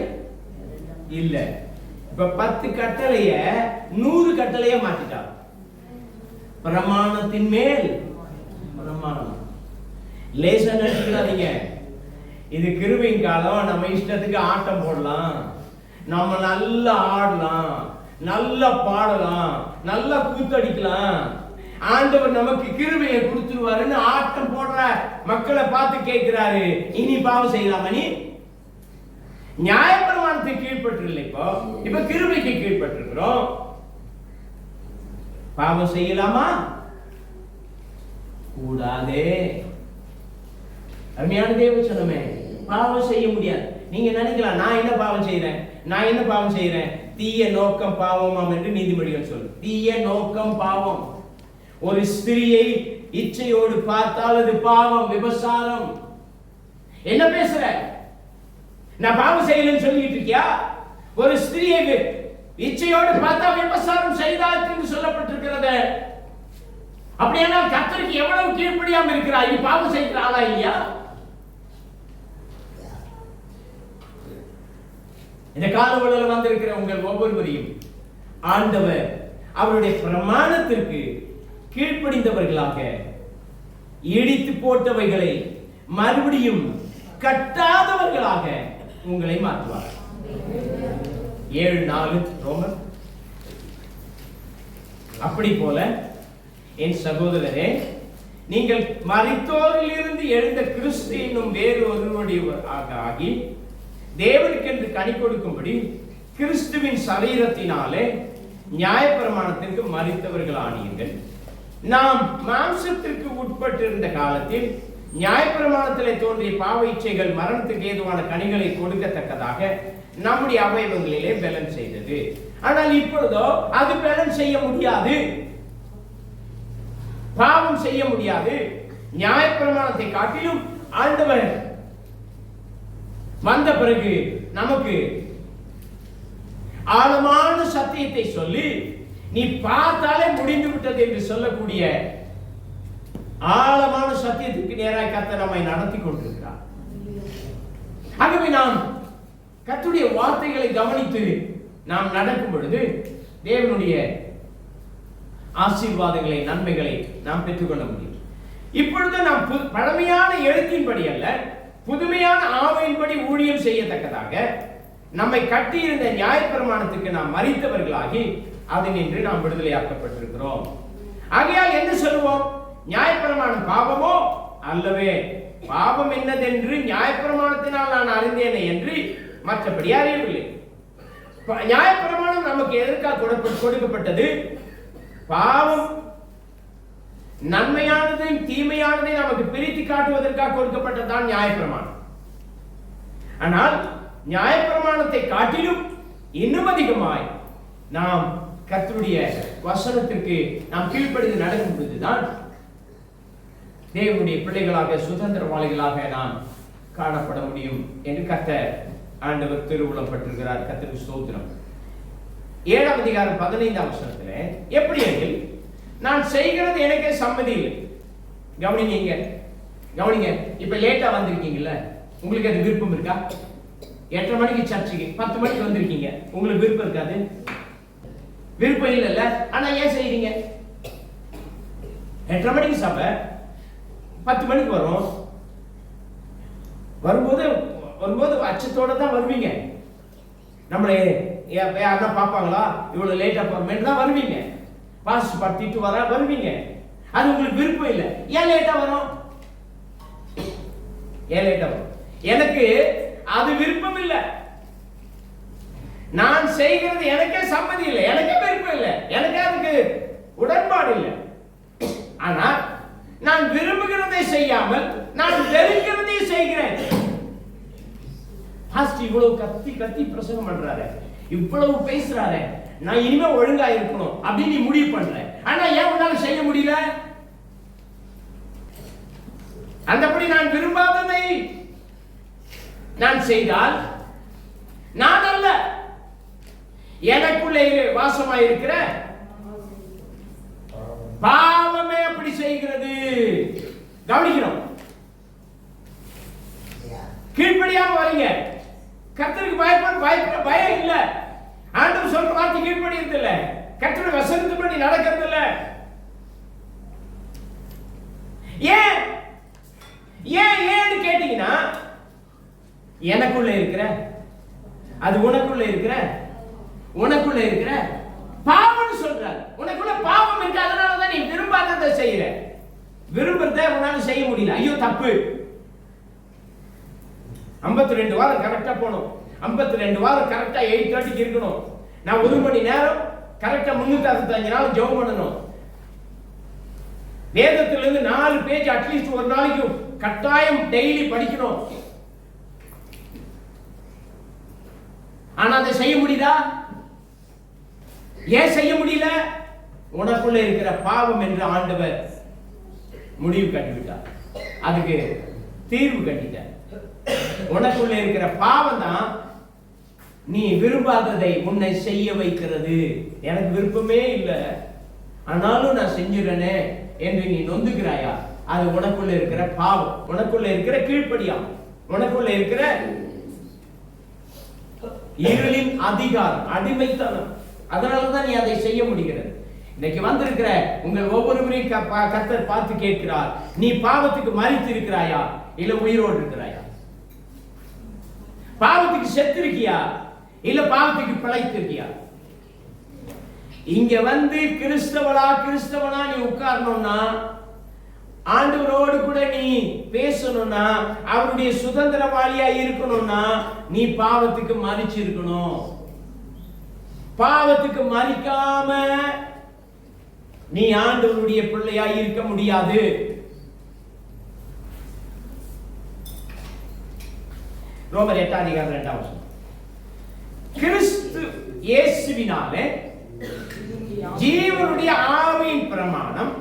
இல்ல. இப்ப 10 கட்டளைய 100 கட்டளைய மாத்திட்டார். பிரமாணத்தின் மேல் பிரமாணம். லேசா நினைச்சுக்காதீங்க. இது கிருபையின் காலம். நம்ம இஷ்டத்துக்கு ஆட்டம் போடலாம், நம்ம நல்லா ஆடலாம், நல்லா பாடலாம், நல்லா கூத்தடிக்கலாம். ஆண்டவர் நமக்கு கிருபையை கொடுத்துருவாருன்னு ஆட்டம் போடுற மக்களை பார்த்து கேட்கிறாரு, இனி பாவம் செய்யலாமா? நீ நியாயப்பிரமாணத்துக்கு கீழ்பட்டு இப்ப கிருபைக்கு கீழ்பட்டிருக்கிறோம். பாவம் செய்யலாமா? கூடாதே. அருமையான தேவச்சனமே, பாவம் செய்ய முடியாது. நீங்க நினைக்கலாம், நான் என்ன பாவம் செய்யறேன்? தீய நோக்கம் பாவமாம் என்று நீதிமொழிகள் சொல்லு. தீய நோக்கம் பாவம். ஒரு ஸ்திரியை இச்சையோடு பார்த்தால் அது பாவம், விபசாரம். என்ன பேசுற? நான் பாவம் செய்யலன்னு சொல்லிட்டு இருக்கியா? ஒரு ஸ்திரியை இச்சையோடு பார்த்தா விபசாரம் செய்தால் சொல்லப்பட்டிருக்கிறது. அப்படியானால் கர்த்தருக்கு எவ்வளவு கீழ்ப்படியாம இருக்கிறாய்? நீ பாவம் செய்கிற ஆளா இல்லையா? இந்த காலவெளியில் வந்திருக்கிற உங்கள் ஒவ்வொருவரையும் ஆண்டவர் அவருடைய பிரமாணத்திற்கு கீழ்ப்படிந்தவர்களாக இடித்து போட்டவைகளை மறுபடியும் கட்டாதவர்களாக உங்களை மாற்றுவார். 7:4 ரோமர். அப்படி போல என் சகோதரரே, நீங்கள் மரித்தோரில் இருந்து எழுந்த கிறிஸ்து என்னும் வேறு ஒருவருடையவராக ஆகி தேவனுக்கென்று கனி கொடுக்கும்படி கிறிஸ்துவின் சரீரத்தினாலே நியாயப்பிரமாணத்திற்கு மரித்தவர்களானீர்கள். நாம் மாம்சத்திற்கு உட்பட்டிருந்த காலத்தில் நியாயப்பிரமாணத்திலே தோன்றிய பாவ இச்சைகள் மரணத்துக்கு ஏதுவான கனிகளை கொடுக்கத்தக்கதாக நம்முடைய அவயவங்களிலே பலன் செய்தது. ஆனால் இப்பொழுதோ அது பலன் செய்ய முடியாது, பாவம் செய்ய முடியாது. நியாயப்பிரமாணத்தை காட்டிலும் ஆண்டவர் வந்த பிறகு நமக்கு ஆழமான சத்தியத்தை சொல்லி, நீ பார்த்தாலே முடிந்து விட்டது என்று சொல்லக்கூடிய ஆழமான சத்தியத்துக்கு நேராக கர்த்தர் நம்மை நடத்தி கொண்டிருக்கிறார். ஆகவே நாம் கர்த்தருடைய வார்த்தைகளை கவனித்து நாம் நடக்கும் பொழுது தேவனுடைய ஆசீர்வாதங்களை, நன்மைகளை நாம் பெற்றுக்கொள்ள முடியும். இப்பொழுது நாம் பழமையான எழுத்தின்படி அல்ல, புதுமையான ஆவியின்படி ஊழியம் செய்யத்தக்கதாக நம்மை கட்டியிருந்த நியாயப்பிரமாணத்துக்கு நாம் மரித்தவர்களாகி அதினின்று நாம் விடுதலையாக்கப்பட்டிருக்கிறோம். ஆகையால் என்ன சொல்லுவோம்? நியாயப்பிரமாணம் பாவமோ? அல்லவே. பாவம் என்னதென்று நியாயப்பிரமாணத்தினால் நான் அறிந்தேனே என்று மற்றபடி அறியவில்லை. நியாயப்பிரமாணம் நமக்கு எதற்காக கொடுக்கப்பட்டது? பாவம் நன்மையானதையும் தீமையானதையும் நமக்கு பிரித்து காட்டுவதற்காக கொடுக்கப்பட்டதுதான் நியாயப்பிரமாணம். ஆனால் நியாயப்பிரமாணத்தை காட்டிலும் இன்னும் அதிகமாய் நாம் கர்த்தருடைய வசனத்திற்கு நாம் கீழ்ப்படிந்து நடக்கும் பொழுதுதான் தேவனுடைய பிள்ளைகளாக, சுதந்திரவாளிகளாக நாம் காணப்பட முடியும் என்று கர்த்தர் ஆண்டவர் திருவுளப்பட்டிருக்கிறார். கர்த்தருக்கு ஸ்தோத்திரம். 7ஆம் அதிகாரம் 15ஆம் வசனத்துல எப்படி எனில், நான் செய்கிறது எனக்கே சம்மதி இல்லை. கவனிங்க. இப்ப லேட்டா வந்திருக்கீங்கல்ல, உங்களுக்கு அது விருப்பம் இருக்கா? 8:30 மணிக்கு சர்ச்சுக்கு 10 மணிக்கு வந்திருக்கீங்க, உங்களுக்கு விருப்பம் இருக்காது? விருப்பம் இல்லைல்ல. ஆனா ஏன் செய்றீங்க? 8:30 மணிக்கு சபை, 10 மணிக்கு வரும். வரும்போது அச்சத்தோட தான் வருவீங்க. நம்மளே யாரா பார்ப்பாங்களா, இவ்வளவு லேட்டா போறோமேன்னு தான் வருவீங்க. பாஸ்ட் பத்திட்டு வருவீங்க. அது உங்களுக்கு விருப்பம் இல்லை. ஏன் லேட்டா வரும்? எனக்கு அது விருப்பம் இல்லை. நான் செய்கிறது எனக்கே சம்மதி இல்லை, எனக்கே விருப்பம் இல்லை, எனக்கே அதுக்கு உடன்பாடு இல்லை. ஆனா நான் விரும்புகிறதை செய்யாமல் நான் வெறுக்கிறதை செய்கிறேன். இவ்வளவு கத்தி பிரசங்கம் பண்றாரு, இவ்வளவு பேசுறாரு, நான் இனிமே ஒழுங்கா இருக்கணும் அப்படின்னு நீ முடிவு பண்ற. ஆனா ஏன் உன்னால செய்ய முடியல? அந்தபடி நான் விரும்பாததை நான் செய்தால் நான் அல்ல, எனக்குள்ளே வாசமாயிருக்கிற பாவமே அப்படி செய்கிறது. கவனிக்கணும். கீழ்ப்படியாம வரீங்க, கர்த்தருக்கு பயம் இல்ல. ஆண்டவர் சொல்ற வார்த்தை கீழ்ப்படியறது இல்ல, கர்த்தருடைய வசனத்தின்படி நடக்கிறது இல்ல. ஏன் ஏன் ஏன்னு கேட்டீங்கன்னா, எனக்குள்ள இருக்கிற, அது உனக்குள்ள இருக்கிற, உனக்குள்ள இருக்கிற பாவம்னு சொல்றாரு. உனக்குள்ள பாவம் இருக்கு, அதனாலதான் நீ விரும்பாததை செய்யற. விரும்புறத உன்னால செய்ய முடியல, ஐயோ தப்பு. 52 வாரம் கரெக்டா போகணும், 52 வாரம் கரெக்டா 8:30 இருக்கணும். நான் 1 மணி நேரம் கரெக்டா 365 நாள் ஜெபம் பண்ணணும். வேதத்திலிருந்து 4 பேஜ் அட்லீஸ்ட் ஒரு நாளைக்கு கட்டாயம் டெய்லி படிக்கணும். ஆனா அதை செய்ய முடியுதா? ஏன் செய்ய முடியல? உனக்குள்ள இருக்கிற பாவம் என்று ஆண்டவர் முடிவு கட்டிவிட்டார், அதுக்கு தீர்வு கட்டிட்டார். உனக்குள்ள இருக்கிற பாவம் தான் நீ விரும்பாததை உன்னை செய்ய வைக்கிறது. எனக்கு விருப்பமே இல்லை, ஆனாலும் நான் செஞ்சிடனே என்று நீ நொந்துகிறாயா? அது உனக்குள்ள இருக்கிற பாவம், உனக்குள்ள இருக்கிற கீழ்ப்படியா, உனக்குள்ள இருக்கிற இருளின் அதிகாரம், அடிமைத்தனம். அதனாலதான் நீ அதை செய்ய முடிகிறது. இன்னைக்கு வந்திருக்கிற உங்கள் ஒவ்வொருவரையும் கர்த்தர் பார்த்து கேட்கிறார், நீ பாவத்துக்கு மரித்து இருக்கிறாயா, இல்ல உயிரோடு இருக்கிறாயா? பாவத்துக்கு செத்து இருக்கியா, இல்ல பாவத்துக்கு பிழைத்து இருக்கியா? இங்க வந்து கிறிஸ்தவனா நீ உட்காரணும்னா, ஆண்டவரோடு கூட நீ பேசணும்னா, அவருடைய சுதந்திரவாளியா இருக்கணும்னா, நீ பாவத்துக்கு மரிச்சு இருக்கணும். பாவத்துக்கு மரிக்காம நீ ஆண்டவருடைய பிள்ளையா இருக்க முடியாது. ரோமர் 8:2 கிறிஸ்து இயேசுவினாலே ஜீவனுடைய ஆவியின் பிரமாணம்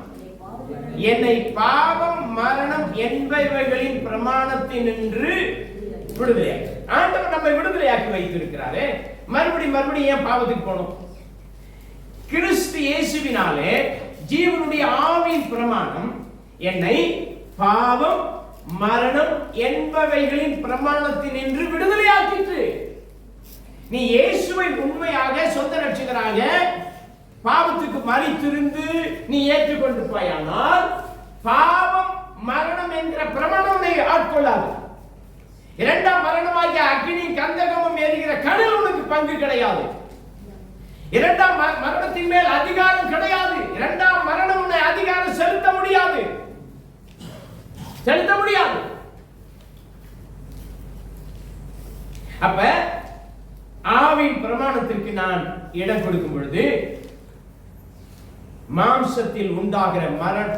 என்னை பாவம் மரணம் என்பவைகளின் பிரமாணத்தினின்று விடுதலையாக்கி. ஆண்டவர் நம்மை விடுதலையாக்கி வைத்திருக்கிறாரே, மறுபடியும் ஏன் பாவத்துக்கு போனோம்? கிறிஸ்து இயேசுவினாலே ஜீவனுடைய ஆவியின் பிரமாணம் என்னை பாவம் மரணம் என்பவைகளின் பிரமாணத்தினின்று விடுதலையாக்கிற்று. நீ இயேசுவை உண்மையாக சொந்த ரட்சகராக பாவத்துக்கு மரித்திருந்து நீ ஏற்றுக்கொண்டு போயானால், பாவம் மரணம் என்ற பிரமாணம் உன்னை ஆட்கொள்ளாது. 2ஆம் மரணமாகிய அக்கினி கந்தகமும் எரிகிற கடல் உனக்கு பங்கு கிடையாது. 2ஆம் மரணத்தின் மேல் அதிகாரம் கிடையாது. 2ஆம் மரணம் உன்னை அதிகாரம் செலுத்த முடியாது. அப்ப ஆவின் பிரமாணத்திற்கு நான் இடம் கொடுக்கும் பொழுது மாம்சத்தில் உண்டாகிற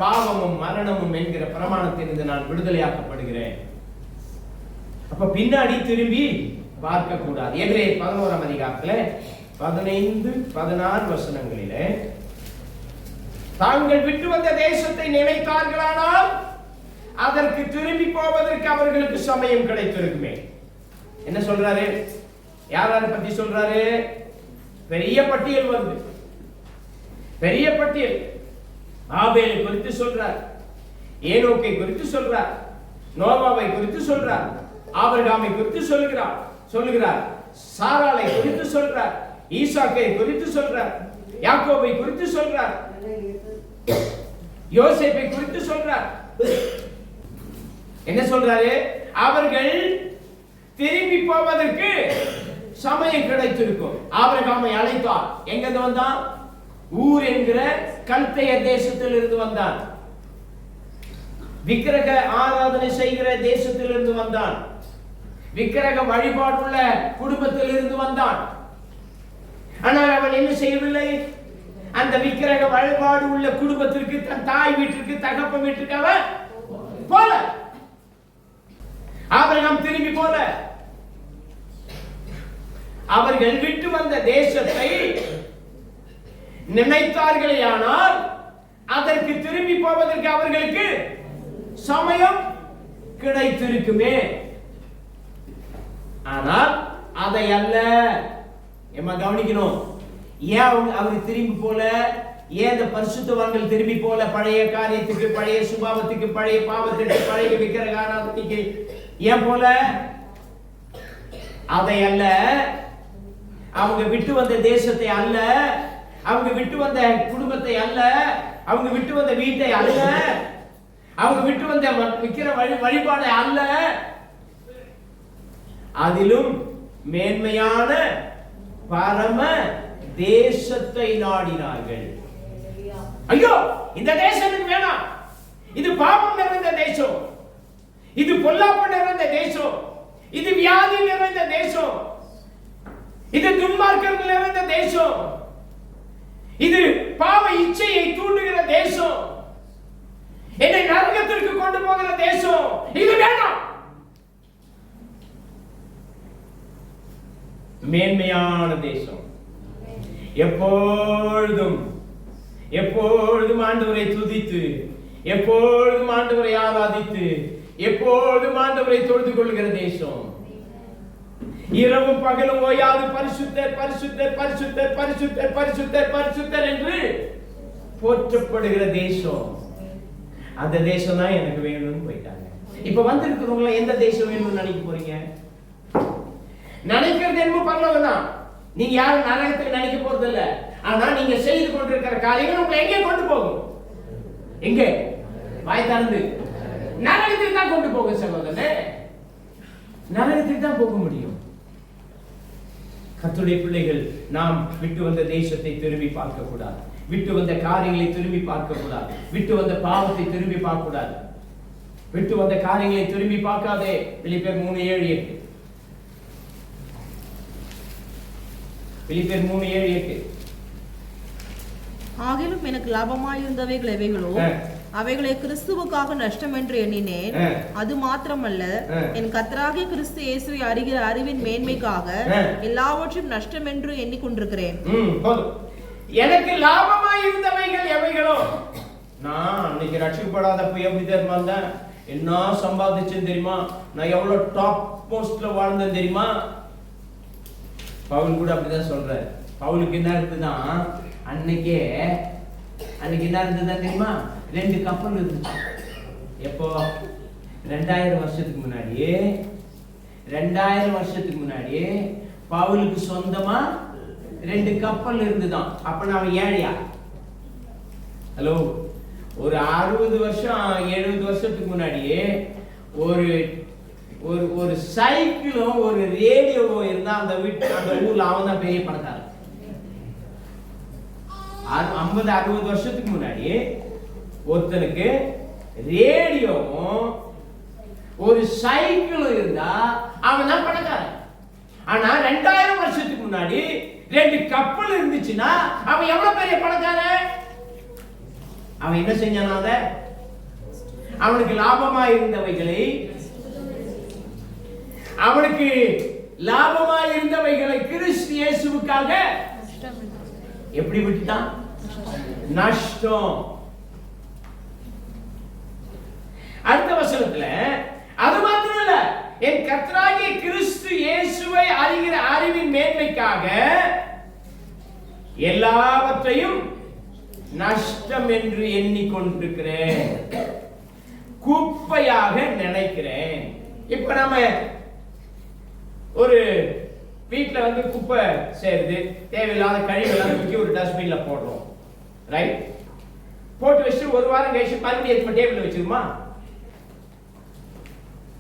பாவமும் மரணமும் என்கிற பிரமாணத்திலிருந்து நான் விடுதலையாக்கப்படுகிறேன். அப்ப பின்னாடி திரும்பி பார்க்க கூடாது. எபிரேயர் 11ஆம் அதிகாரத்துல 15-16 வசனங்களிலே, தாங்கள் விட்டு வந்த தேசத்தை நினைத்தார்களானால் அதற்கு திரும்பி போவதற்கு அவர்களுக்கு சமயம் கிடைத்திருக்குமே. என்ன சொல்றாரு? யாரை பத்தி சொல்றாரு? பெரிய பட்டியல் வருது, பெரிய பட்டியல். ஆபேலை குறித்து சொல்றார், ஏனோக்கை குறித்து சொல்றார், நோவாவை குறித்து சொல்றார், ஆபிரகாமை குறித்து சொல்லுகிறார், சாராளை குறித்து சொல்றார், ஈசாக்கை குறித்து சொல்றார், யாக்கோபை குறித்து சொல்றார், யோசேப்பை குறித்து சொல்றார். என்ன சொல்றாரு? அவர்கள் திரும்பி போவதற்கு சமயம் கிடைத்திருக்கும். ஆபிரகாமை அழைத்தார். எங்க வந்தான்? ஊர் என்கிற கல்தேய தேசத்தில் இருந்து வந்தான். விக்கிரக ஆராதனை செய்கிற தேசத்தில் இருந்து வந்தான். விக்கிரக வழிபாடுள்ள குடும்பத்தில் இருந்து வந்தான். ஆனால் அவன் என்ன செய்யவில்லை? அந்த விக்கிரக வழிபாடு உள்ள குடும்பத்திற்கு, தன் தாய் வீட்டிற்கு, தகப்பன் வீட்டிற்கு அவன் போல. ஆபிரகாம் திரும்பி போல. அவர்கள் விட்டு வந்த தேசத்தை நினைத்தார்களேயானால் அதற்கு திரும்பி போவதற்கு அவர்களுக்கு சமயம் கிடைத்திருக்குமே. ஆனால் அதை அல்ல. ஏமா கவனிக்கணும். ஏன் அவர் திரும்பி போல? ஏன் இந்த பரிசுத்தவான்கள் திரும்பி போல? பழைய காரியத்துக்கு, பழைய சுபாவத்துக்கு, பழைய பாவத்துக்கு, பழைய விக்கிரக ஆராதனைக்கு ஏன் போல? அதை அல்ல. அவங்க விட்டு வந்த தேசத்தை அல்ல, அவங்க விட்டு வந்த குடும்பத்தை அல்ல, அவங்க விட்டு வந்த வீட்டை அல்ல, அவங்க விட்டு வந்த விக்கிர வழிபாடை அல்ல, அதிலும் மேன்மையான பரம தேசத்தை நாடினார்கள். ஐயோ, இந்த தேசம் எனக்கு வேணாம், இது பாவம் நிறைந்த தேசம், இது பொல்லாப்பு நிறைந்த தேசம், இது வியாதி நிறைந்த தேசம், இது துன்மார்க்கம் நிறைந்த தேசம், இது பாவ இச்சையை தூண்டுகிற தேசம், என்னை நரகத்திற்கு கொண்டு போகிற தேசம், இது வேண்டாம். மேன்மையான தேசம், எப்பொழுதும் எப்பொழுதும் ஆண்டவரை துதித்து, எப்பொழுதும் ஆண்டவரை ஆராதித்து, எப்பொழுதும் ஆண்டவரை தொழுது கொள்கிற தேசம், இரவும் பகலும் ஓயாது பரிசுத்தர் பரிசுத்தர் பரிசுத்தர் பரிசுத்தர் பரிசுத்தர் பரிசுத்தர் என்று போற்றப்படுகிற தேசம். அந்த தேசம் தான் எனக்கு வேணும்னு போயிட்டாங்க. இப்ப வந்திருக்கிறவங்க எந்த தேசம் வேணும்னு நினைக்க போறீங்க? நினைக்கிறது என்ன பரவாயில்ல தான், நீங்க யாரும் நரகத்துக்கு நினைக்க போறது இல்ல. ஆனா நீங்க செய்து கொண்டிருக்கிற காரியங்கள் உங்களை எங்கே கொண்டு போகும்? எங்கே? வாய் திறந்து நரகத்துக்கு தான் கொண்டு போக சகோதரனே, நரகத்துக்கு தான் போக முடியும். கர்த்தருடைய பிள்ளைகள், நாம் விட்டு வந்த தேசத்தை திரும்பி பார்க்க கூடாது, விட்டு வந்த காரியங்களை திரும்பி பார்க்க கூடாது, விட்டு வந்த பாவத்தை திரும்பி பார்க்க கூடாது. விட்டு வந்த காரியங்களை திரும்பி பார்க்காதே. பிலிப்பியர் 3:7-8. பிலிப்பியர் 3:7-8. ஆகிலும் எனக்கு லாபமாயிருந்தவைகள் எவைகளோ அவைகளை கிறிஸ்துவுக்காக நஷ்டம் என்று எண்ணினேன். அது மாத்திரமல்ல, என் கர்த்தராகிய கிறிஸ்து இயேசுவை அறிகிற அறிவின் மேன்மைக்காக எல்லாவற்றையும் நஷ்டம் என்று எண்ணிக்கொண்டிருக்கிறேன். எனக்கு லாபமாய் இருந்தவைகள் எவைகளோ, நான் அன்னைக்கு ரட்சிக்கப்படாதப்ப எப்படி தெரியுமா இருந்தேன், என்ன சம்பாதிச்சேன் தெரியுமா, நான் எவ்வளவு டாப் போஸ்ட்ல வாழ்ந்தேன் தெரியுமா. பவுல் கூட அப்படிதான் சொல்ற. பவுலுக்கு என்ன இருந்துதான், அன்னைக்கு என்ன இருந்ததுதான் தெரியுமா, 2 கப்பல் இருந்துச்சு. எப்போ? 2000 வருஷத்துக்கு முன்னாடி. 2000 வருஷத்துக்கு முன்னாடி பவுலுக்கு சொந்தமா 2 கப்பல் இருந்துதான். அப்ப நான் ஏழையா? ஹலோ, ஒரு 60 வருஷம் 70 வருஷத்துக்கு முன்னாடி ஒரு சைக்கிளும் ஒரு ரேடியோவும் இருந்தா அந்த ஊர்ல அவன் தான் பெரிய பணக்காரன். 50-60 வருஷத்துக்கு முன்னாடி ஒருத்தனுக்கு ரேடியோவும் ஒரு சைக்கிளும் இருந்தா அவன் தான் பணக்காரன். ஆனா 2000 வருஷத்துக்கு முன்னாடி 2 கப்பல் இருந்துச்சுன்னா அவன் எவ்வளவு பெரிய பணக்காரன்? அவன் என்ன செஞ்சான்? அவனுக்கு லாபமா இருந்தவைகளை கிறிஸ்து இயேசுவுக்காக எப்படி விட்டுட்டான்? நஷ்டம். அடுத்த வசனத்துல அது மாத்திரம் இல்ல, என் கர்த்தராகிய கிறிஸ்து இயேசுவை அறிகிற அறிவின் மேன்மைக்காக எல்லாவற்றையும் நஷ்டம் என்று எண்ணிக்கொண்டிருக்கிறேன், குப்பையாக நினைக்கிறேன். இப்ப நாம ஒரு வீட்டுல குப்பை சேருது, தேவையில்லாத கழிவெல்லாம் தூக்கி ஒரு டஸ்ட்பின்ல போடுறோம், ரைட்? போட்டு வச்சுட்டு ஒரு வாரம் கழிச்சு மறுபடியும் டேபிள்ல வச்சிருமா?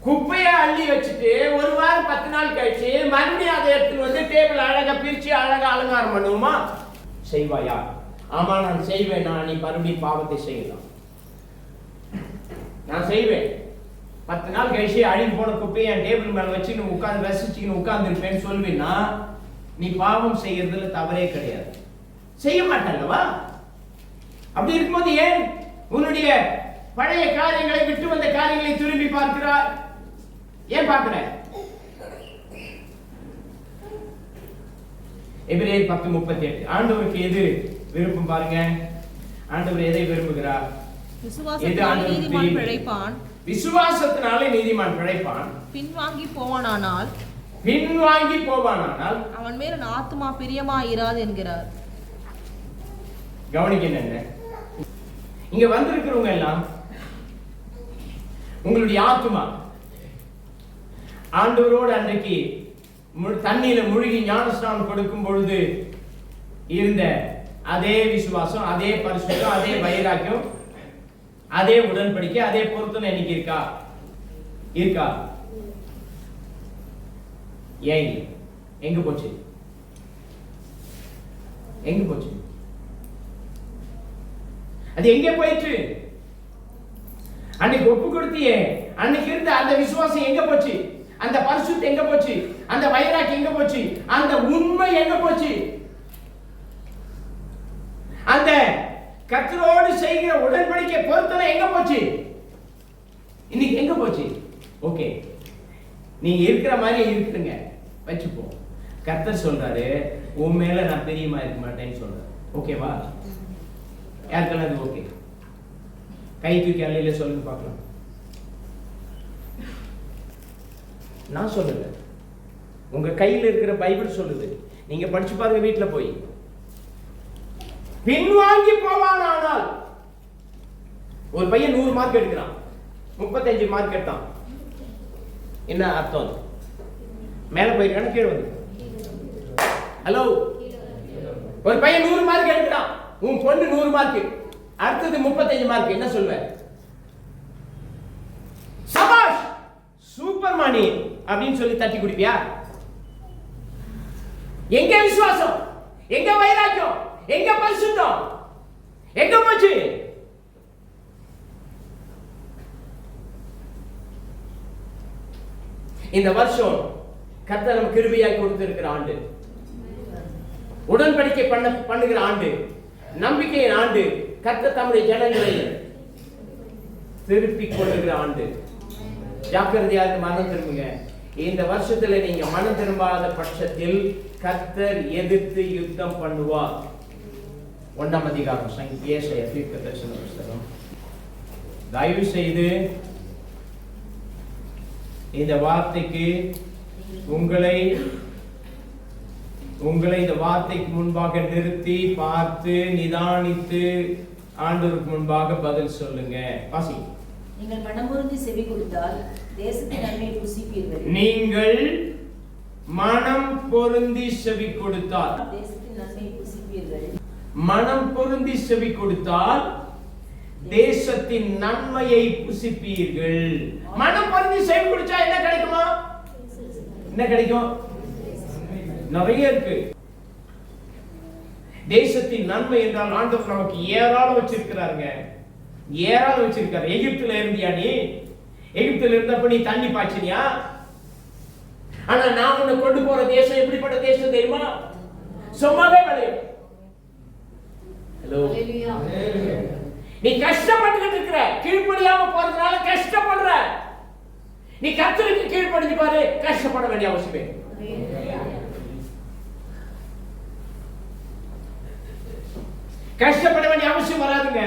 குப்பையை அள்ளி வச்சுட்டு ஒரு வாரம் 10 நாள் கழிச்சு மறுபடியும் அதை எடுத்துட்டு டேபிள் அழகா பிரிச்சு அழகா அலங்காரம் பண்ணுவோமா? செய்வாயா? ஆமா, நான் செய்வேன். நான் நீ மறுபடியும் பாவத்தை செய்யலாம், நான் செய்வேன். 10 நாள் கழிச்சு அழிந்து போன குப்பையை என் டேபிள் மேல வச்சு உட்கார்ந்து ரசிச்சுன்னு உட்கார்ந்து இருப்பேன்னு சொல்லுவீன்னா நீ பாவம் செய்யறதுல தவறே கிடையாது. செய்ய மாட்டல்லவா? அப்படி இருக்கும்போது ஏன் உன்னுடைய பழைய காரியங்களை, விட்டு வந்த காரியங்களை திரும்பி பார்க்கிறார்? ஏன் பார்க்கிற? எபிரேயர் 10:38. ஆண்டவருக்கு எது விருப்பம் பாருங்க. ஆண்டவர் எதை விரும்புகிறார்? விசுவாசத்தினாலே நீதிமான் பிழைப்பான். விசுவாசத்தினாலே நீதிமான் பிழைப்பான். பின்வாங்கி போவானானால் அவன் மேல் ஆத்துமா பிரியமாயிராது என்கிறார். கவனிக்க, என்ன இங்க வந்திருக்கிறவங்க எல்லாம் உங்களுடைய ஆத்துமா ஆண்டவரோடு அன்றைக்கு தண்ணீர முழுகி ஞானஸ்நானம் கொடுக்கும் பொழுது இருந்த அதே விசுவாசம், அதே பரிசுத்தம், அதே வைராக்கியம், அதே உடன்படிக்கை, அதே பொருத்தனை இன்னைக்கு இருக்கா? இருக்கா? ஏன் எங்க போச்சு? எங்க போச்சு? அது எங்க போயிட்டு? அன்னைக்கு ஒப்பு கொடுத்தியே, அன்னைக்கு இருந்த அந்த விசுவாசம் எங்க போச்சு? அந்த பரிசுத்தம் எங்க போச்சு? அந்த வைராக்கியம் எங்க போச்சு? அந்த உண்மை எங்க போச்சு? அந்த கர்த்தரோடு செய்கிற உடன்படிக்கை பொருத்தனை எங்க போச்சு? இன்னைக்கு எங்க போச்சு? ஓகே, நீங்க இருக்கிற மாதிரி இருக்குங்க, வச்சுப்போம். கர்த்தர் சொல்றாரு, உன் மேல நான் பிரியமா இருக்க மாட்டேன்னு சொல்றாரு. ஓகேவா? யாருக்கெல்லாம் அது ஓகே? கை தூக்கி அள்ளியில சொல்லுங்க பார்க்கலாம். நான் சொல்லல, உங்க கையில் இருக்கிற பைபிள் சொல்லுது. நீங்க படிச்சு பாருங்க வீட்டுல போய். பின்வாங்கி போவானால், ஒரு பையன் 100 மார்க் எடுக்கிறான், 35 மார்க் எடுத்தான், என்ன அர்த்தம்? மேல போயிருக்கான கீழே வந்து? ஹலோ, ஒரு பையன் 100 மார்க் எடுக்கிறான், உன் பொண்ணு 100 மார்க், அடுத்தது 35 மார்க், என்ன சொல்வ? சபாஷ், சூப்பர் மானி அப்படின்னு சொல்லி தட்டி குடிப்பியா? எங்க விசுவாசம்? எங்க வைராக்கியம்? எங்க பரிசுத்தம்? எங்க போச்சு? இந்த வருஷம் கர்த்தர் நமக்கு கிருபையாய் கொடுத்திருக்கிற ஆண்டு, உடன்படிக்கை பண்ணுகிற ஆண்டு, நம்பிக்கையின் ஆண்டு, கர்த்தர் தம்முடைய ஜனங்களை திருப்பிக் கொள்ளுகிற ஆண்டு. ஜாக்கிரதையாக மனம் திரும்புங்க. இந்த வருஷத்துல நீங்க மனம் திரும்பாத பட்சத்தில் கர்த்தர் எதிர்த்து யுத்தம் பண்ணுவார். 1ஆம் அதிகாரம் ஏசாயா தீர்க்கதரிசன புத்தகம். தயவு செய்து இந்த வார்த்தைக்கு உங்களை இந்த வார்த்தைக்கு முன்பாக நிறுத்தி பார்த்து நிதானித்து ஆண்டவருக்கு முன்பாக பதில் சொல்லுங்க. வாசி. நீங்கள் மனமுருகி செவி கொடுத்தால் தேசத்தின் நன்மையை புசிப்பீர்கள். நீங்கள் மனம் பொருந்தி செவி கொடுத்தால் தேசத்தின் நன்மையை புசிப்பீர்கள். மனம் பொருந்தி செவி கொடுத்தால் தேசத்தின் நன்மையை புசிப்பீர்கள். மனம் பொருந்தி செவி கொடுத்தா என்ன கிடைக்குமா? என்ன கிடைக்கும்? நிறைய இருக்கு. தேசத்தின் நன்மை என்றால் ஆண்டவர் நமக்கு ஏராளம் வச்சிருக்கிறாருங்க, ஏராளம் வச்சிருக்காரு. எகிப்துல இருந்தியா நீ? எகிப்துல இருந்தப்ப நீ தண்ணி பாய்ச்சினியா? ஆனா நான் உன்னை கொண்டு போற தேசம் எப்படிப்பட்ட தேசம் தெரியுமா? சும்மாவே விளையும். ஹலோ, நீ கஷ்டப்பட்டுக்கிட்டு இருக்கிற, கீழ்ப்படியாம போறதுனால கஷ்டப்படுற. நீ கர்த்தருக்கு கீழ்ப்படிஞ்சு பாரு, கஷ்டப்பட வேண்டிய அவசியமே. கஷ்டப்பட வேண்டிய அவசியம் வராதுங்க.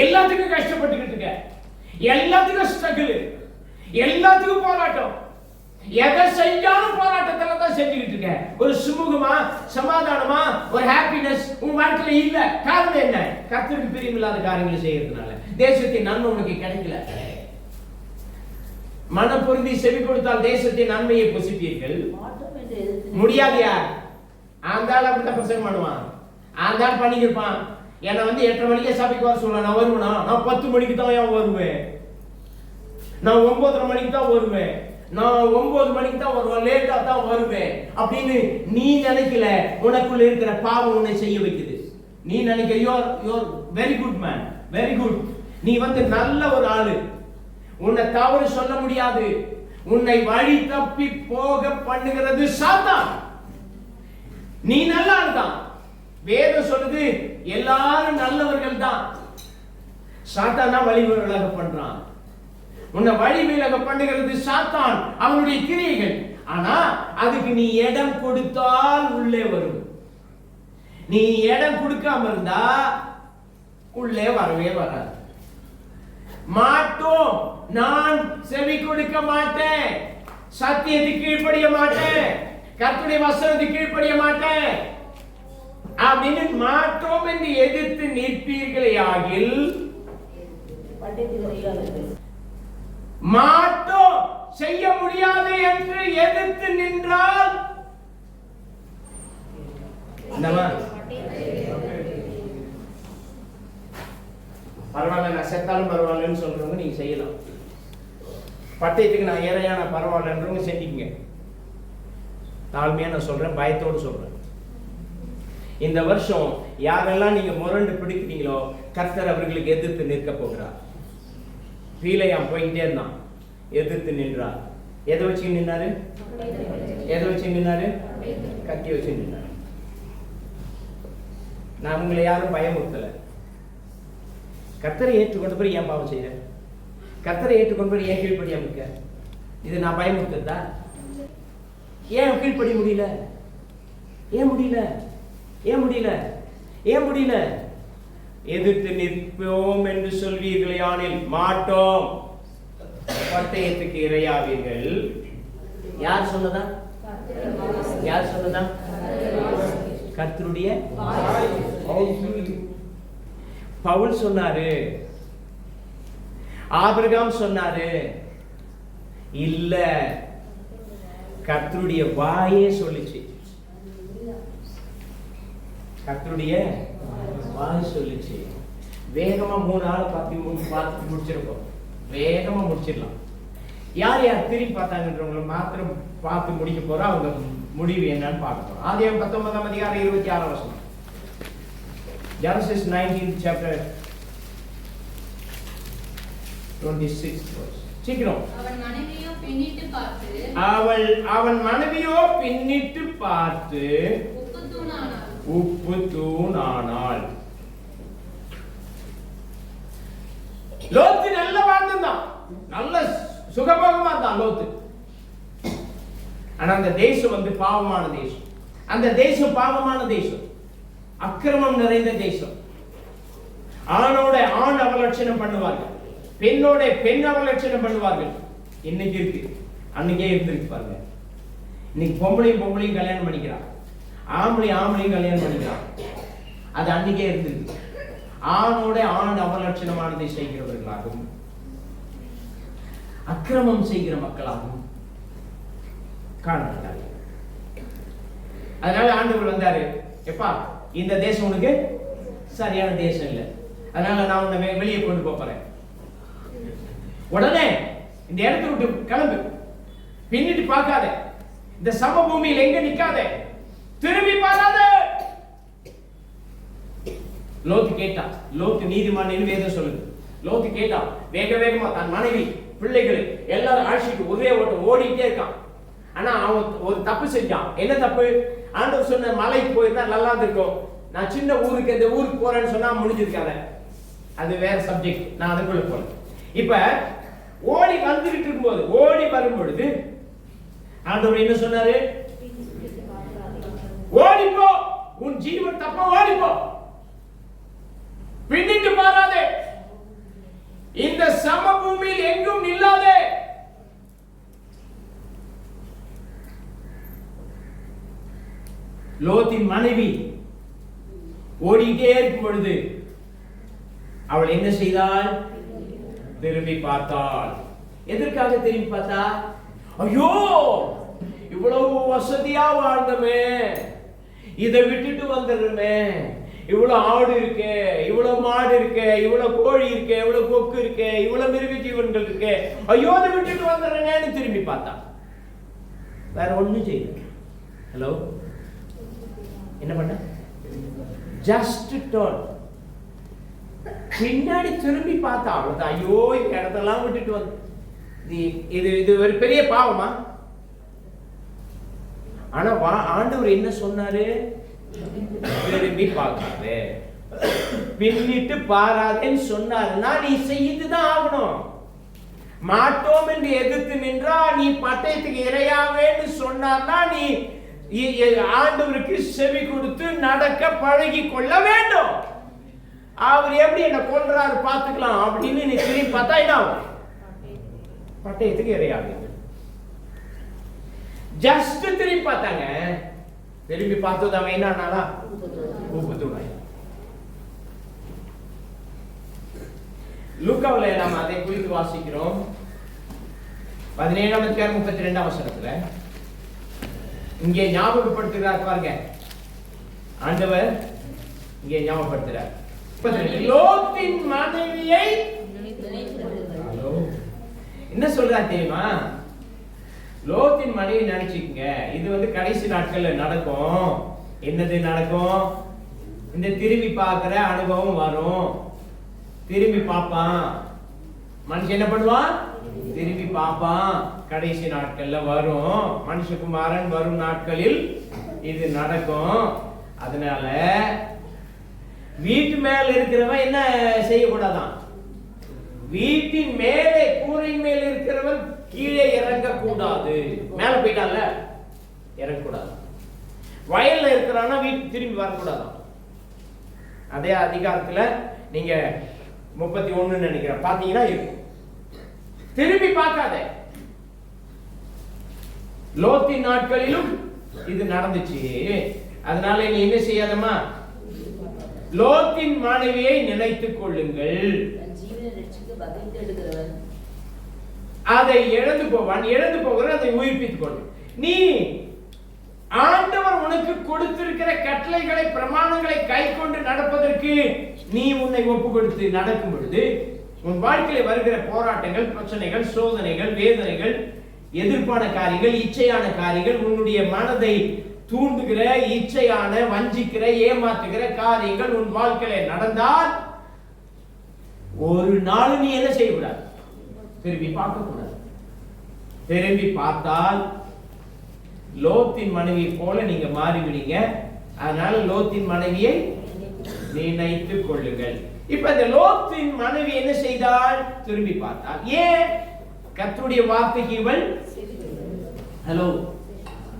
எல்லாத்துக்கும் கஷ்டப்பட்டுக்கிட்டு இருக்க, எல்லாத்துக்கும் ஸ்ட்ரகிள், எல்லாத்துக்கும் போராட்டம், எதை செஞ்சாலும் போராட்டத்துல தான் செஞ்சுக்கிட்டு இருக்க. ஒரு சுமூகமா சமாதானமா ஒரு ஹாப்பினஸ் உன் வாழ்க்கையில இல்ல. காரணம் என்ன? கர்த்தருக்கு பிரியமில்லாத காரியங்களை செய்யறதுனால. தேசத்தின் நன்மை உனக்கு கிடைக்கல. மனம் பொருந்தி செவி கொடுத்தால் தேசத்தின் நன்மையை புசிப்பீர்கள். முடியாதியா? ஆந்தாள் அப்படித்தான் பிரசங்கம் பண்ணுவான், ஆந்தாள் பண்ணிக்கிருப்பான். என்னை 8:30 மணிக்கே சபைக்கு வர சொல்ல, நான் வருவேனா? நான் 10 மணிக்கு தான் ஏன் வருவேன், நான் 9:30 மணிக்கு தான் வருவேன், நான் 9 மணிக்கு தான் வருவேன், லேட்டா தான் வருவேன் அப்படின்னு நீ நினைக்கல. உனக்குள்ள இருக்கிற பாவம் உன்னை செய்ய வைக்குது. நீ நினைக்க you're very good man, very good, நீ நல்ல ஒரு ஆளு, உன்னை தவறு சொல்ல முடியாது. உன்னை வழி தப்பி போக பண்ணுகிறது சாத்தான். நீ நல்ல ஆள் தான். வேதம் சொல்லுது எல்லாரும் நல்லவர்கள் தான். சாத்தான் தான் வழி விலக பண்றான். உன்னை வழி விலக பண்ணுகிறது சாத்தான், அவனுடைய கிரியைகள். ஆனா அதுக்கு நீ இடம் கொடுத்தால் உள்ளே வரும். நீ இடம் கொடுக்காம இருந்தா உள்ளே வரவே வராது. மாட்டோம், நான் செவி கொடுக்க மாட்டேன், சத்தியத்துக்கு கீழ்ப்படிய மாட்டேன், கர்த்தருடைய வசனத்துக்கு கீழ்ப்படிய மாட்டேன் அப்படின்னு மாட்டோம் என்று எதிர்த்து நிற்பீர்களே ஆகில், மாட்டோம் செய்ய முடியாது என்று எதிர்த்து நின்றால் பரவாயில்ல, நான் செத்தாலும் பரவாயில்லன்னு சொல்றவங்க நீங்க செய்யலாம். பட்டயத்துக்கு நான் ஏறையான பரவாயில்லன்றவங்க செஞ்சுக்கங்க. தாழ்மையா நான் சொல்றேன், பயத்தோடு சொல்றேன். இந்த வருஷம் யாரெல்லாம் நீங்க முரண்டு பிடிக்கிறீங்களோ கர்த்தர் அவர்களுக்கு எதிர்த்து நிற்க போகிறார். பீலையாம் போயிட்டே இருந்தான், எதிர்த்து நின்றார். எதை வச்சு நின்னாரு? எதை வச்சு நின்னாரு? கத்தி வச்சு நின்னாரு. நான் உங்களை யாரும் பயமுறுத்தல. கர்த்தரை ஏற்றுக்கொண்ட பிறகு ஏன் பாவம் செய்யற? கர்த்தரை ஏற்றுக்கொண்ட பிறகு ஏன் கீழ்ப்படியாம இருக்க? இது நான் பயமுறுத்தா? ஏன் கீழ்ப்படிய முடியல? ஏன் முடியல? ஏன் முடியல? ஏன் முடியல? எதிர்த்து நிற்போம் என்று சொல்வீர்களே, ஆனில் மாட்டோம், பட்டயத்துக்கு இரையாவீர்கள். யார் சொன்னதா? யார் சொன்னதா? கர்த்தருடைய பவுல் சொன்னாரு, ஆபிரகாம் சொன்னாரு. இல்ல, கர்த்தருடைய வாயே சொல்லுச்சு. கர்த்தருடைய வாய் சொல்லுச்சு. வேகமா 3 நாள் பார்த்து முடிச்சிருக்கோம். வேகமா முடிச்சிடலாம். யார் யார் திரும்பி பார்த்தாங்கன்றவங்களை மாத்திரம் பார்த்து முடிக்க போறா, அவங்க முடிவு என்னன்னு பார்க்க போறோம். ஆதியாகமம் 19ஆம் அதிகாரம் 26ஆம் வசனம். Genesis 19th chapter 26th verse. சீக்கிரம். அவன் மனைவியோ பின்னிட்டு பார்த்து உப்பு தூணானாள். லோத்து நல்ல வாழ்ந்தான், நல்ல சுகபோகமா இருந்தான் லோத்து. ஆனா அந்த தேசம் பாவமான தேசம். அந்த தேசம் பாவமான தேசம், அக்கிரமம் நிறைந்த தேசம். ஆணோட ஆண் அவலட்சணம் பண்ணுவார்கள், பெண்ணோட பெண் அவலட்சணம் பண்ணுவார்கள். இன்னைக்கு இருக்கு, அன்னைக்கே இருந்திருக்கு பாருங்க. இன்னைக்கு பொம்பளையும் கல்யாணம் பண்ணிக்கிறான், ஆம்பளையும் கல்யாணம் பண்ணிக்கிறான். அது அன்னைக்கே இருந்திருக்கு. ஆணோட ஆண் அவலட்சணமானதை செய்கிறவர்களாகவும் அக்கிரமம் செய்கிற மக்களாகவும் காணப்பட்டார்கள். அதனால ஆண்டவர் வந்தாரு, எப்பா இந்த தேசம் உனக்கு சரியான தேசம் இல்லை, அதனால நான் உன்னை வெளியே கொண்டு போறேன். உடனே இந்த இடத்தை விட்டு கிளம்பு, பின்னிட்டு பார்க்காத, இந்த சமபூமியில் எங்க நிக்காத, திரும்பி பார்க்காத. லோத்து கேட்டான். லோத்து நீதிமான் வேதம் சொல்லுது. லோத்து கேட்டான், வேகமா தன் மனைவி பிள்ளைகள் எல்லாரும் அழைச்சிட்டு ஒரே ஓட்டம் ஓடிட்டே இருக்கான். ஆனா அவன் ஒரு தப்பு செஞ்சான். என்ன தப்பு? ஆண்டவர் சொன்ன மலைக்கு போயிருந்தா நல்லா இருக்கும், நான் சின்ன ஊருக்கு இந்த ஊருக்கு போறேன்னு சொன்னா முடிஞ்சிருக்காத. அது வேற சப்ஜெக்ட், நான் அதுக்குள்ள போறேன். இப்ப ஓடி வந்துகிட்டு இருக்கும்போது, ஓடி வரும் பொழுது ஆண்டவர் என்ன சொன்னாரு? ஓடிப்போ, உன் ஜீவன் தப்ப ஓடிப்போ, பின்னிட்டு பாராதே, இந்த சமபூமியில் எங்கும் நில்லாதே. லோத்தின் மனைவி ஓடிட்டே இருக்கும் பொழுது அவள் என்ன செய்தாள்? திரும்பி பார்த்தாள். எதற்காக திரும்பி பார்த்தா? ஐயோ, இவ்வளவு வசதியா வாழ்ந்தமே, இதை விட்டுட்டு வந்துடுறமே, இவ்வளவு ஆடு இருக்கு, இவ்வளவு மாடு இருக்கு, இவ்வளவு கோழி இருக்கு, இவ்வளவு கொக்கு இருக்கு, இவ்வளவு மிருக ஜீவன்கள் இருக்கு, ஐயோ அதை விட்டுட்டு வந்துடுறேன்னு திரும்பி பார்த்தா. வேற ஒண்ணும் செய்யல. ஹலோ, என்ன பண்ண? ஜஸ்ட் டர்ன், பின்னாடி திரும்பி பார்த்தா. அவ்வளவுதான். ஐயோ, இந்த இடத்தெல்லாம் விட்டுட்டு வந்து, இது ஒரு பெரிய பாவமா? ஆனா ஆண்டவர் என்ன சொன்னாரு? திரும்பி பார்க்காதே, பின்னிட்டு பாராதேன்னு சொன்னாருன்னா நீ செய்துதான் ஆகணும். மாட்டோம் என்று எதிர்த்து நின்றா, நீ பட்டயத்துக்கு இரையாவேன்னு சொன்னார்னா நீ ஆண்டவருக்கு செவி கொடுத்து நடக்க பழகி கொள்ள வேண்டும். அவர் எப்படி என்ன கொல்றாரு பார்த்துக்கலாம் அப்படின்னு நீ திரும்பி பார்த்தா என்ன ஆகும்? பட்டயத்துக்கு இரையாவே. ஜஸ்ட் திரும்பி பார்த்தாங்க. திரும்பி பார்த்தது அவன் என்னன்னா உப்பு தூணாய். லூக்காவுல நாம் அதை குறித்து வாசிக்கிறோம். 17:32 இங்கே ஞாபகப்படுத்துகிறார் பாருங்க. ஆண்டவர் இங்கே ஞாபகப்படுத்துகிறார். 32 லோத்தின் மனைவியை என்ன சொல்றார் தெரியுமா? லோத்தின் மனைவி நினைச்சுக்கங்க, இது கடைசி நாட்கள்ல நடக்கும். என்னது நடக்கும்? இந்த திரும்பி பார்க்கிற அனுபவம் வரும். திரும்பி பார்ப்பான் மனுஷன். என்ன பண்ணுவான்? திரும்பி பார்ப்பான். கடைசி நாட்கள்ல வரும். மனுஷகுமாரன் வரும் நாட்களில் இது நடக்கும். அதனால வீட்டு மேல இருக்கிறவன் என்ன செய்யக்கூடாதான்? வீட்டின் மேலே கூரையின் மேல் இருக்கிறவன் கீழே இறங்க கூடாது. மேல போயிட்டான்ல, இறங்க கூடாது. வயல்ல இருக்கிறானா வீட்டு திரும்பி வரக்கூடாதான். அதே அதிகாரத்துல நீங்க 31 நினைக்கிறேன் பாத்தீங்கன்னா இருக்கும். திரும்பி பார்க்காத. லோத்தின் நாட்களிலும் இது நடந்துச்சு. அதனால நீ என்ன செய்யாதமா? லோத்தின் மனைவியை நினைத்துக் கொள்ளுங்கள். அதை இழந்து போவான். இழந்து போகிற அதை உயிர்ப்பித்துக் கொள்ளும். நீ ஆண்டவர் உனக்கு கொடுத்திருக்கிற கட்டளைகளை பிரமாணங்களை கை கொண்டு நடப்பதற்கு நீ உன்னை ஒப்பு கொடுத்து நடக்கும் பொழுது உன் வாழ்க்கையில வருகிற போராட்டங்கள், பிரச்சனைகள், சோதனைகள், வேதனைகள், எதிர்ப்பான காரியங்கள், இச்சையான காரியங்கள், உன்னுடைய மனதை தூண்டுகிற இச்சையான, வஞ்சிக்கிற, ஏமாற்றுகிற காரியங்கள் உன் வாழ்க்கையில நடந்தால் ஒரு நாள் நீ என்ன செய்யக்கூடாது? திரும்பி பார்க்க கூடாது. திரும்பி பார்த்தால் லோத்தின் மனைவி போல நீங்க மாறிவிடுங்க. அதனால லோத்தின் மனைவியை நினைத்துக் கொள்ளுங்கள். இப்ப இந்த லோத்தின் மனைவி என்ன செய்தால்? திரும்பி பார்த்தால். ஏன்? கர்த்தருடைய வார்த்தைக்கு இவள் ஹலோ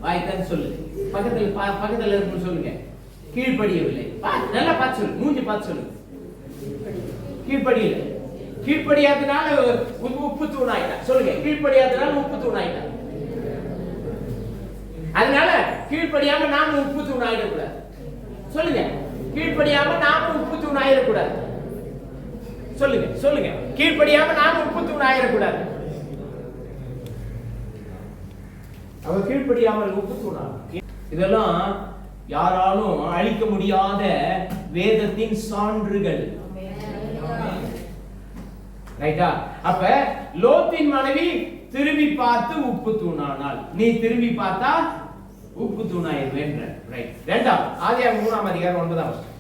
வாய்தான் சொல்லு. பக்கத்துல இருக்கு சொல்லுங்க. கீழ்ப்படியவில்லை. நல்லா பார்த்து சொல்லு. மூஞ்சி பார்த்து சொல்லு. கீழ்ப்படியல. கீழ்ப்படியாதனால உப்பு தூணாயிட்டா. சொல்லுங்க. கீழ்ப்படியாதனால உப்பு தூணாயிட்டா. அதனால கீழ்ப்படியாம நாம உப்பு தூண் ஆயிடக்கூடாது. சொல்லுங்க. கீழ்ப்படியாம நாம உப்பு தூண் ஆயிடக்கூடாது. சொல்லுங்க. சொல்லுங்க. கீழ்ப்படியாம நாம உப்பு தூண் ஆயிடக்கூடாது. அவ கீழ்ப்படியாமல் உப்பு தூணா. இதெல்லாம் யாராலும் அழிக்க முடியாத வேதத்தின் சான்றுகள். ரைட்டா? அப்ப லோத்தின் மனைவி திரும்பி பார்த்து உப்பு தூணானால் நீ திரும்பி பார்த்தா உப்பு தூணாயிருவேன். ரைட். இரண்டாம் ஆதியாகமம் 3ஆம் அதிகாரம் 9ஆம் வசனம்.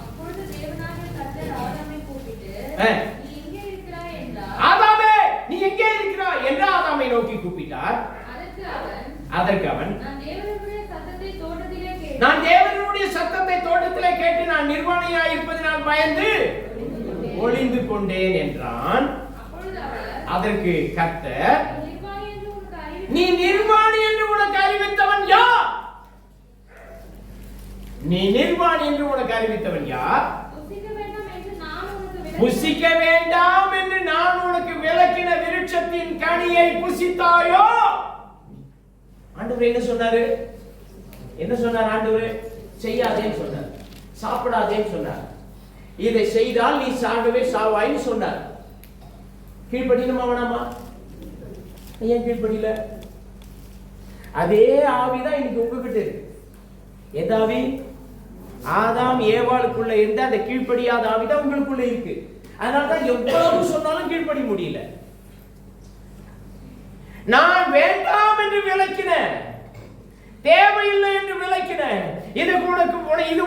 அப்பொழுது தேவனாகிய கர்த்தர் ஆதாமை கூப்பிட்டு, நீ எங்கே இருக்கிறாய் என்றார். ஆதாமே நீ எங்கே இருக்கிறாய் என்று ஆதாமை நோக்கி கூப்பிட்டார். அதற்கு அவன் நான் தேவனுடைய சத்தத்தை தோட்டத்திலே கேட்டு நான் நிர்வாணியாய் இருப்பதினால் பயந்து ஒளிந்து கொண்டேன் என்றான். அதற்கு கர்த்தர் நீ நிர்வாணி என்று உனக்கு அறிவித்தவன் யார்? நீ நிர்வாணி என்று உனக்கு அறிவித்தவன் யார்? புசிக்க வேண்டாம் என்று நான் உனக்கு விலக்கின விருட்சத்தின் கனியை புசித்தாயோ? ஆண்டவர் என்ன சொன்னாரு? என்ன சொன்னார் ஆண்டவர்? செய்யாதேன்னு சொன்னார். சாப்பிடாதேன்னு சொன்னார். இதை செய்தால் நீ சாகவே சாவாய்ன்னு சொன்னார். கீழ்ப்படியணுமா வேணாமா? ஏன் கீழ்ப்படியல? அதே ஆவிதான் இன்னைக்கு உங்ககிட்ட இருக்கு. எதாவி? ஆதாம் ஏவாளுக்குள்ள இருந்த அந்த கீழ்ப்படியாத ஆவிதான் உங்களுக்குள்ள இருக்கு. அதனாலதான் எவ்வளவு சொன்னாலும் கீழ்ப்படி முடியல. நான் வேண்டாம் என்று விளக்கினேன், தேவையில்லை என்று விளக்கினேன், இது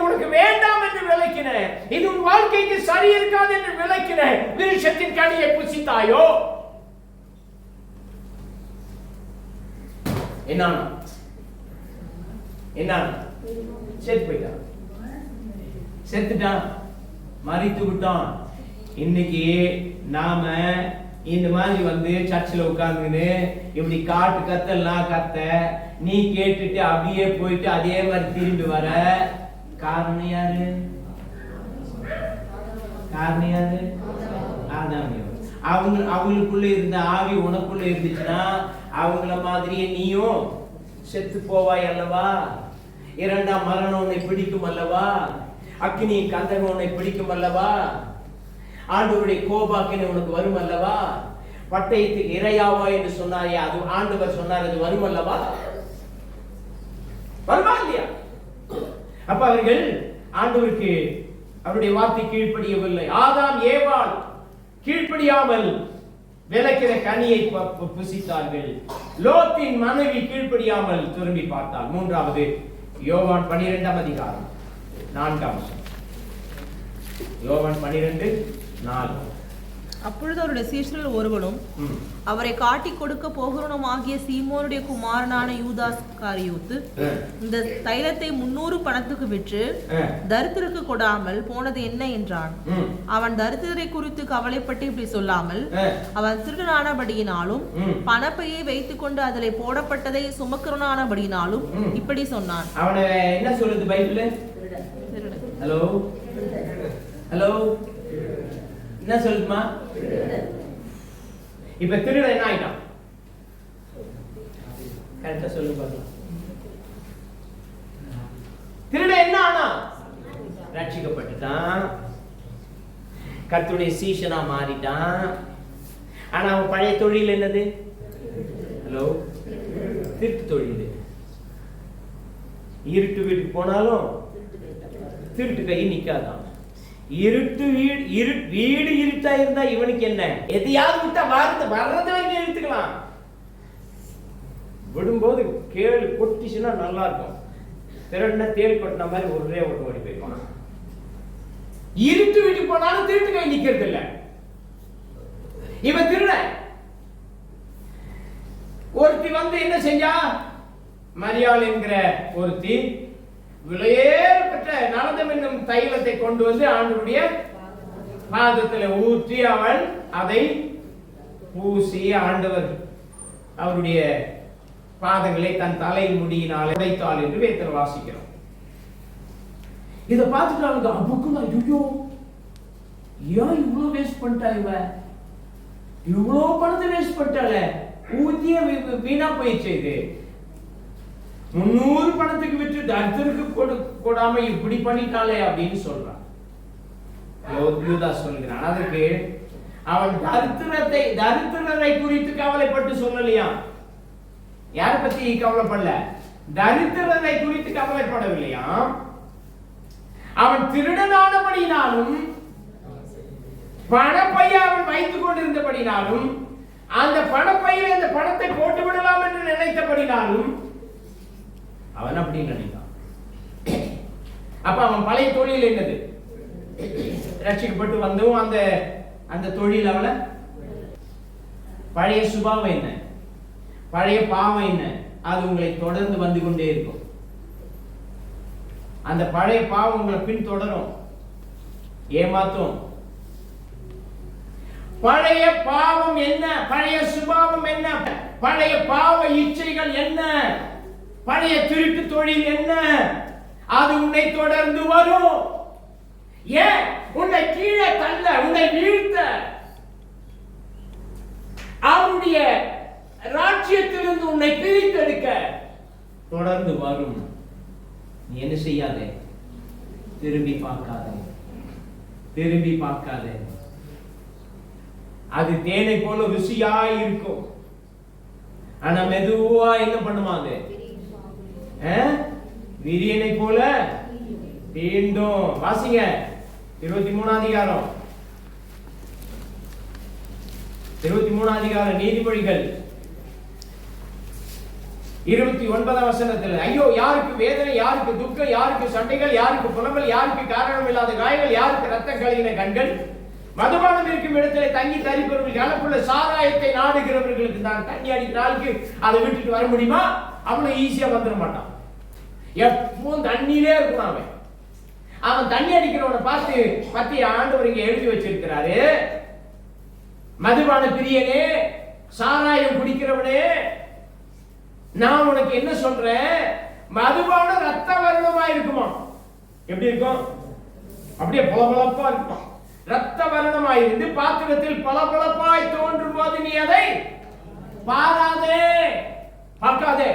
உனக்கு வேண்டாம் என்று விளக்கினேன், இது உன் வாழ்க்கைக்கு சரி இருக்காது என்று விளக்கினேன். விருட்சத்தின் கனியை புசித்தாயோ? என்ன செத்து போயிட்டான். செத்துட்டான், மரித்து விட்டான். இன்னைக்கு நாம இந்த மாதிரி சர்ச்சில் உட்கார்ந்துன்னு இப்படி காட்டு கத்தெல்லாம் கத்த நீ கேட்டுட்டு அப்படியே போயிட்டு அதே மாதிரி திரும்பி வர காரணம் யாரு? அவங்களுக்குள்ள இருந்த ஆவி உனக்குள்ள இருந்துச்சுன்னா அவங்கள மாதிரியே நீயும் செத்து போவாய் அல்லவா? இரண்டாம் மரணம் உன்னை பிடிக்கும் அல்லவா? அக்னி கந்தகம் உன்னை பிடிக்கும் அல்லவா? ஆண்டவருடைய கோபாக்கினை உனக்கு வரும் அல்லவா? பட்டயத்துக்கு இரையாவா என்று சொன்னாரே, அது ஆண்டவர் சொன்னார், அது வரும் அல்லவா? வருமா இல்லையா? அப்ப அவர்கள் ஆண்டவருக்கு அவருடைய வார்த்தை கீழ்ப்படியவில்லை. ஆதாம் ஏவாள் கீழ்ப்படியாமல் விலக்கிற கனியை புசித்தார்கள். லோத்தின் மனைவி கீழ்ப்படியாமல் திரும்பி பார்த்தாள். மூன்றாவது யோவான் 12ஆம் அதிகாரம் 4ஆம் வசனம். யோவான் 12:4. அப்பொழுது அவருடைய சீஷர்கள் ஒருவனும் அவரை காட்டி கொடுக்க போகிறவனுமாகிய சீமோனுடைய குமாரனான யூதாஸ் காரியோத்து இந்த தைலத்தை 300 பணத்துக்கு விற்று தரித்திரருக்கு கொடாமல் போனது என்ன என்றான். அவன் தரித்திரரை குறித்து கவலைப்பட்டு இப்படி சொல்லாமல் அவன் திருடனானபடியினாலும் பணப்பையை வைத்துக் கொண்டு அதில் போடப்பட்டதை சுமக்கிறனானபடியினாலும் இப்படி சொன்னான். அவனை என்ன சொல்லுது பைபிள்? ஹலோ ஹலோ என்ன சொல்லுமா? இப்ப திருட என்ன ஆயிட்டான்? கரெக்டா சொல்லு பாக்கலாம். திருட என்ன ஆனா? ரட்சிக்கப்பட்டுட்டான், கர்த்தருடைய சீஷனா மாறிட்டான். ஆனா அவன் பழைய தொழில் என்னது? ஹலோ, திருட்டு தொழில். இருட்டு வீட்டுக்கு போனாலும் திருட்டு கை நிக்காதான். இருட்டு வீடு இருட்டா இருந்தா இவனுக்கு என்ன? எதையாவது விட்டா வர்றது வரைக்கும் இழுத்துக்கலாம். விடும்போது கேளு கொட்டிச்சுன்னா நல்லா இருக்கும். திருடன தேள் கொட்டின மாதிரி ஒரே ஓட்டு ஓடி போயிருவான். இருட்டு வீட்டுக்கு போனாலும் திருட்டு கை நிக்கிறது இல்ல. இவன் திருட. ஒருத்தி வந்து என்ன செஞ்சா? மரியாள் என்கிற ஒருத்தி விலையேறப்பட்ட நலதம் என்னும் தைலத்தை கொண்டு வந்து ஆண்டவருடைய பாதத்தில் ஊற்றி அவள் அதை பூசி ஆண்டவர் அவருடைய பாதங்களை தன் தலை முடியினால் உடைத்தாள் என்று வேதத்தில் வாசிக்கிறோம். இதை பார்த்துட்டு அவனுக்கு அப்புக்குமா, ஐயோ ஏன் இவ்வளவு வேஸ்ட் பண்ணிட்டா, இவ்வளவு பணத்தை வேஸ்ட் பண்ணிட்டால, ஊத்திய வீணா போயிடுச்சு. இது 300 பணத்துக்கு விற்று தரித்திரருக்கு கொடாம இப்படி பண்ணிட்டாலே அப்படின்னு சொல்றான். யூதாஸ் சொல்கிறான். அதுக்கு அவன் தரித்திரரை குறித்து கவலைப்பட்டு சொல்லலையா? யார பத்தி கவலைப்படல? தரித்திரரை குறித்து கவலைப்படவில்லையா? அவன் திருடனானபடினாலும் பணப்பையை அவன் வைத்துக் கொண்டிருந்தபடினாலும் அந்த பணப்பையில் அந்த பணத்தை போட்டு விடலாம் என்று நினைத்தபடினாலும் அவன் அப்படி நினைத்தான். அப்ப அவன் பழைய தொழில் என்னது? ரட்சிக்கப்பட்டு வந்தும் அந்த அந்த தொழில் அவளை பழைய சுபாவம் என்ன, பழைய பாவம் என்ன, அது உங்களை தொடர்ந்து வந்து கொண்டே இருக்கும். அந்த பழைய பாவம் உங்களை பின் தொடரும், ஏமாத்தும். பழைய பாவம் என்ன, பழைய சுபாவம் என்ன, பழைய பாவ இச்சைகள் என்ன, பழைய திருட்டு தொழில் என்ன, அது உன்னை தொடர்ந்து வரும். ஏன்? உன்னை கீழே தள்ள, உன்னை வீழ்த்த, அவருடைய ராஜ்யத்திலிருந்து உன்னை பிரித்தெடுக்க தொடர்ந்து வரும். நீ என்ன செய்யாதே? திரும்பி பார்க்காதே, திரும்பி பார்க்காதே. அது தேனை போல ருசியாய் இருக்கும், ஆனா மெதுவா என்ன பண்ணுவாங்க? விரியனை போல தீண்டும். வாசிங்க 23ஆம் அதிகாரம், 23ஆம் அதிகாரம் நீதிமொழிகள் 29ஆம் வசனத்தில், ஐயோ யாருக்கு வேதனை, யாருக்கு துக்கம், யாருக்கு சண்டைகள், யாருக்கு புலம்பல், யாருக்கு காரணம் இல்லாத காயங்கள், யாருக்கு ரத்தம் கலங்கின கண்கள், மதுபானம் இருக்கும் இடத்துல தங்கி தரிப்பவர்கள், கலப்புள்ள சாராயத்தை நாடுகிறவர்களுக்கு தான். தண்ணி அடிக்கிறாளுக்கு அதை விட்டுட்டு வர முடியுமா? அவ்வளவு ஈஸியா வந்துட மாட்டான். எப்பவும் தண்ணியிலே இருக்கணும். அவன் தண்ணி அடிக்கிறவனை பார்த்து பத்தி ஆண்டவர் இங்க எழுதி வச்சிருக்கிறாரு. மதுபான பிரியனே, சாராயம் குடிக்கிறவனே, நான் உனக்கு என்ன சொல்றேன்? மதுபானம் ரத்த வருணமா இருக்குமா? எப்படி இருக்கும்? அப்படியே பளபளப்பா இருக்குமா? ரத்த வருணமாய் இருந்து பாத்திரத்தில் பளபளப்பாய் தோன்றும் போது நீ அதை பாராதே, பார்க்காதே.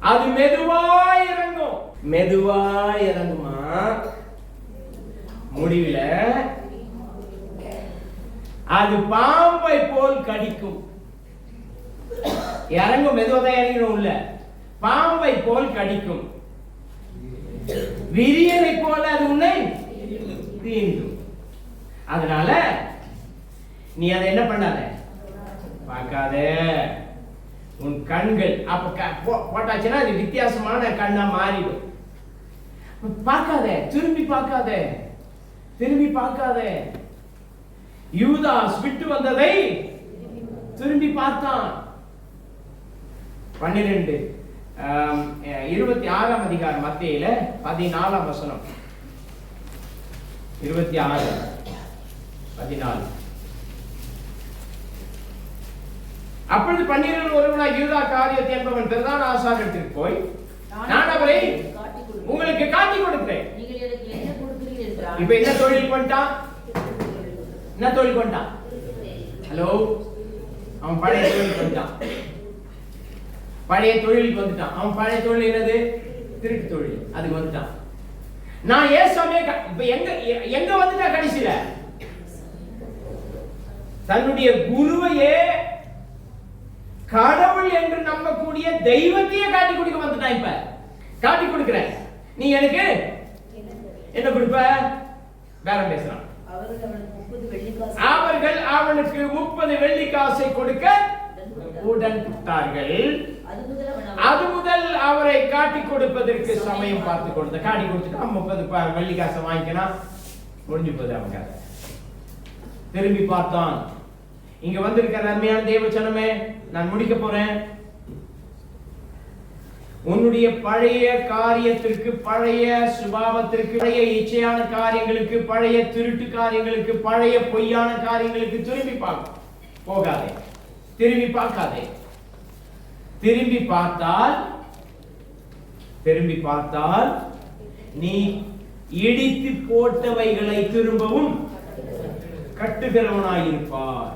அது மெதுவாய் இறங்கும். மெதுவாய் இறங்குமா, முடிவில் அது பாம்பை போல் கடிக்கும். இறங்கும், மெதுவாக இறங்கணும் உள்ள. பாம்பை போல் கடிக்கும், விரியனை போல அது உன்னை தீண்டும். அதனால நீ அதை என்ன பண்ணாத, பார்க்காத. உன் கண்கள் அப்ப போட்டாச்சுன்னா அது வித்தியாசமான கண்ணா மாறிடும். பார்க்காத, திரும்பி பார்க்காத, திரும்பி பார்க்காத. யூதாஸ் விட்டு வந்ததை திரும்பி பார்த்தான். 26 அதிகாரம் மத்தேயுல 14 வசனம். 26:14. அப்பொழுது 12 ஒருவனாய் யூதா காரியத்தை என்பவன் பிரதான ஆசாரியத்திற்கு போய், நான் அவரை உங்களுக்கு காட்டி கொடுக்கிறேன். நீங்கள் எனக்கு என்ன கொடுக்கிறீர்கள் என்றார். இப்ப என்ன தொழில் பண்ணிட்டான்? என்ன தொழில் பண்ணிட்டான்? ஹலோ, அவன் பழைய தொழில் பண்ணிட்டான். பழைய தொழிலுக்கு வந்துட்டான். அவன் பழைய தொழில் என்னது? திருட்டு தொழில். அதுக்கு வந்துட்டான். நான் ஏசாமே இப்ப எங்க வந்துட்டா கடைசியில தன்னுடைய குருவையே கடவுள் என்று நம்பக்கூடிய தெய்வத்தையே காட்டி கொடுக்க வந்துட்டான். இப்ப காட்டி கொடுக்கிறேன், நீ எனக்கு என்ன கொடுப்ப? பேரம் பேசுறான். அவர்கள் அவனுக்கு 30 வெள்ளிக்காசை கொடுக்க உடன்பட்டார்கள். அது முதல் அவரை காட்டி கொடுப்பதற்கு சமயம் பார்த்து கொடுத்த. காட்டி கொடுத்துட்டு 30 வெள்ளிக்காசை வாங்கிக்கணும், முடிஞ்சு போகுது அவங்க. திரும்பி பார்த்தான். இங்க வந்திருக்கிற அருமையான தேவச்சனமே, நான் முடிக்க போறேன். உன்னுடைய பழைய காரியத்திற்கு, பழைய சுபாவத்திற்கு, பழைய இச்சையான காரியங்களுக்கு, பழைய திருட்டு காரியங்களுக்கு, பழைய பொய்யான காரியங்களுக்கு திரும்பி போகாதே, திரும்பி பார்க்காதே. திரும்பி பார்த்தால் நீ இடித்து போட்டவைகளை திரும்பவும் கட்டுகிறவனாயிருப்பார்.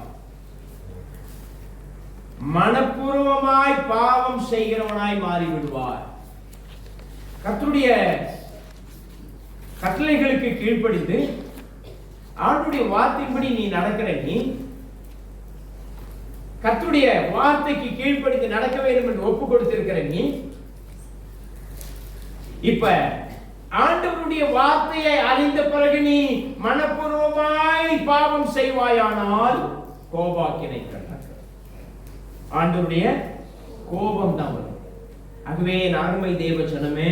மனப்பூர்வமாய் பாவம் செய்கிறவனாய் மாறிவிடுவார். கர்த்தருடைய கட்டளைகளுக்கு கீழ்ப்படிந்து ஆண்டுடைய வார்த்தையின்படி நீ நடக்கிற, நீ கர்த்தருடைய வார்த்தைக்கு கீழ்ப்படிந்து நடக்க வேண்டும் என்று ஒப்பு கொடுத்திருக்கிற நீ, இப்ப ஆண்டவருடைய வார்த்தையை அறிந்த பிறகு நீ மனப்பூர்வமாய் பாவம் செய்வாயானால் கோபாக்கினை கண்டார். ஆண்டவருடைய கோபம் தான் வரும். ஆகவே அருமை தேவ ஜனமே,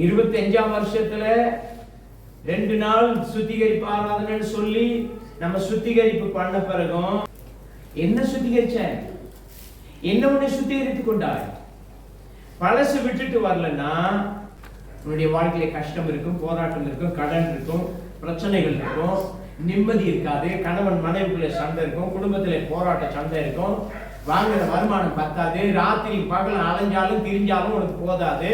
25ஆம் வருஷத்துல 2 நாள் சுத்திகரிப்பு ஆராதனைன்னு சொல்லி நம்ம சுத்திகரிப்பு பண்ண பிறகும் என்ன சுத்திகரிச்ச? என்ன உன்னை சுத்திகரித்துக் கொண்டாய்? பழசு விட்டுட்டு வரலன்னா உன்னுடைய வாழ்க்கையில கஷ்டம் இருக்கும், போராட்டம் இருக்கும், கடன் இருக்கும், பிரச்சனைகள் இருக்கும், நிம்மதி இருக்காது, கணவன் மனைவிக்குள்ள சண்டை இருக்கும், குடும்பத்திலே போராட்ட சண்டை இருக்கும், வாங்குற வருமானம் பத்தாது, ராத்திரி பகல் அலைஞ்சாலும் திரிஞ்சாலும் உனக்கு போதாது.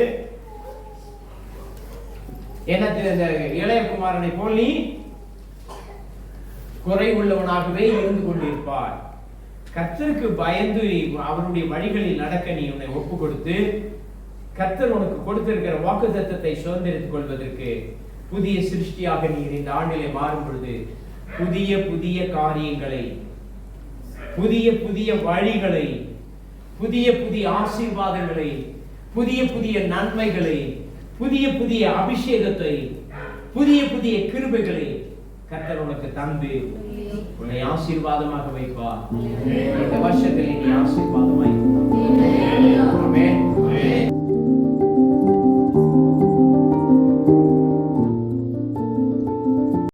எனக்கு இந்த இளையகுமாரனை போல் நீ குறை உள்ளவனாகவே இருந்து கொண்டிருப்பார். கர்த்தருக்கு பயந்து அவருடைய வழிகளில் நடக்க நீ உன்னை ஒப்பு கொடுத்து கர்த்தர் உனக்கு கொடுத்திருக்கிற வாக்குத்தத்தத்தை சுதந்திரித்துக் கொள்வதற்கு புதிய சிருஷ்டியாக நீ இந்த ஆண்டிலே மாறும் பொழுது புதிய புதிய காரியங்களை, புதிய புதிய வழிகளை, புதிய புதிய ஆசீர்வாதங்களை, புதிய புதிய நன்மைகளை, புதிய புதிய அபிஷேகத்தை, புதிய புதிய கிருபைகளை கர்த்தர் உனக்கு தந்து உன்னை ஆசீர்வாதமாக வைப்பார். இந்த வருஷத்தில் நீ ஆசீர்வாதம்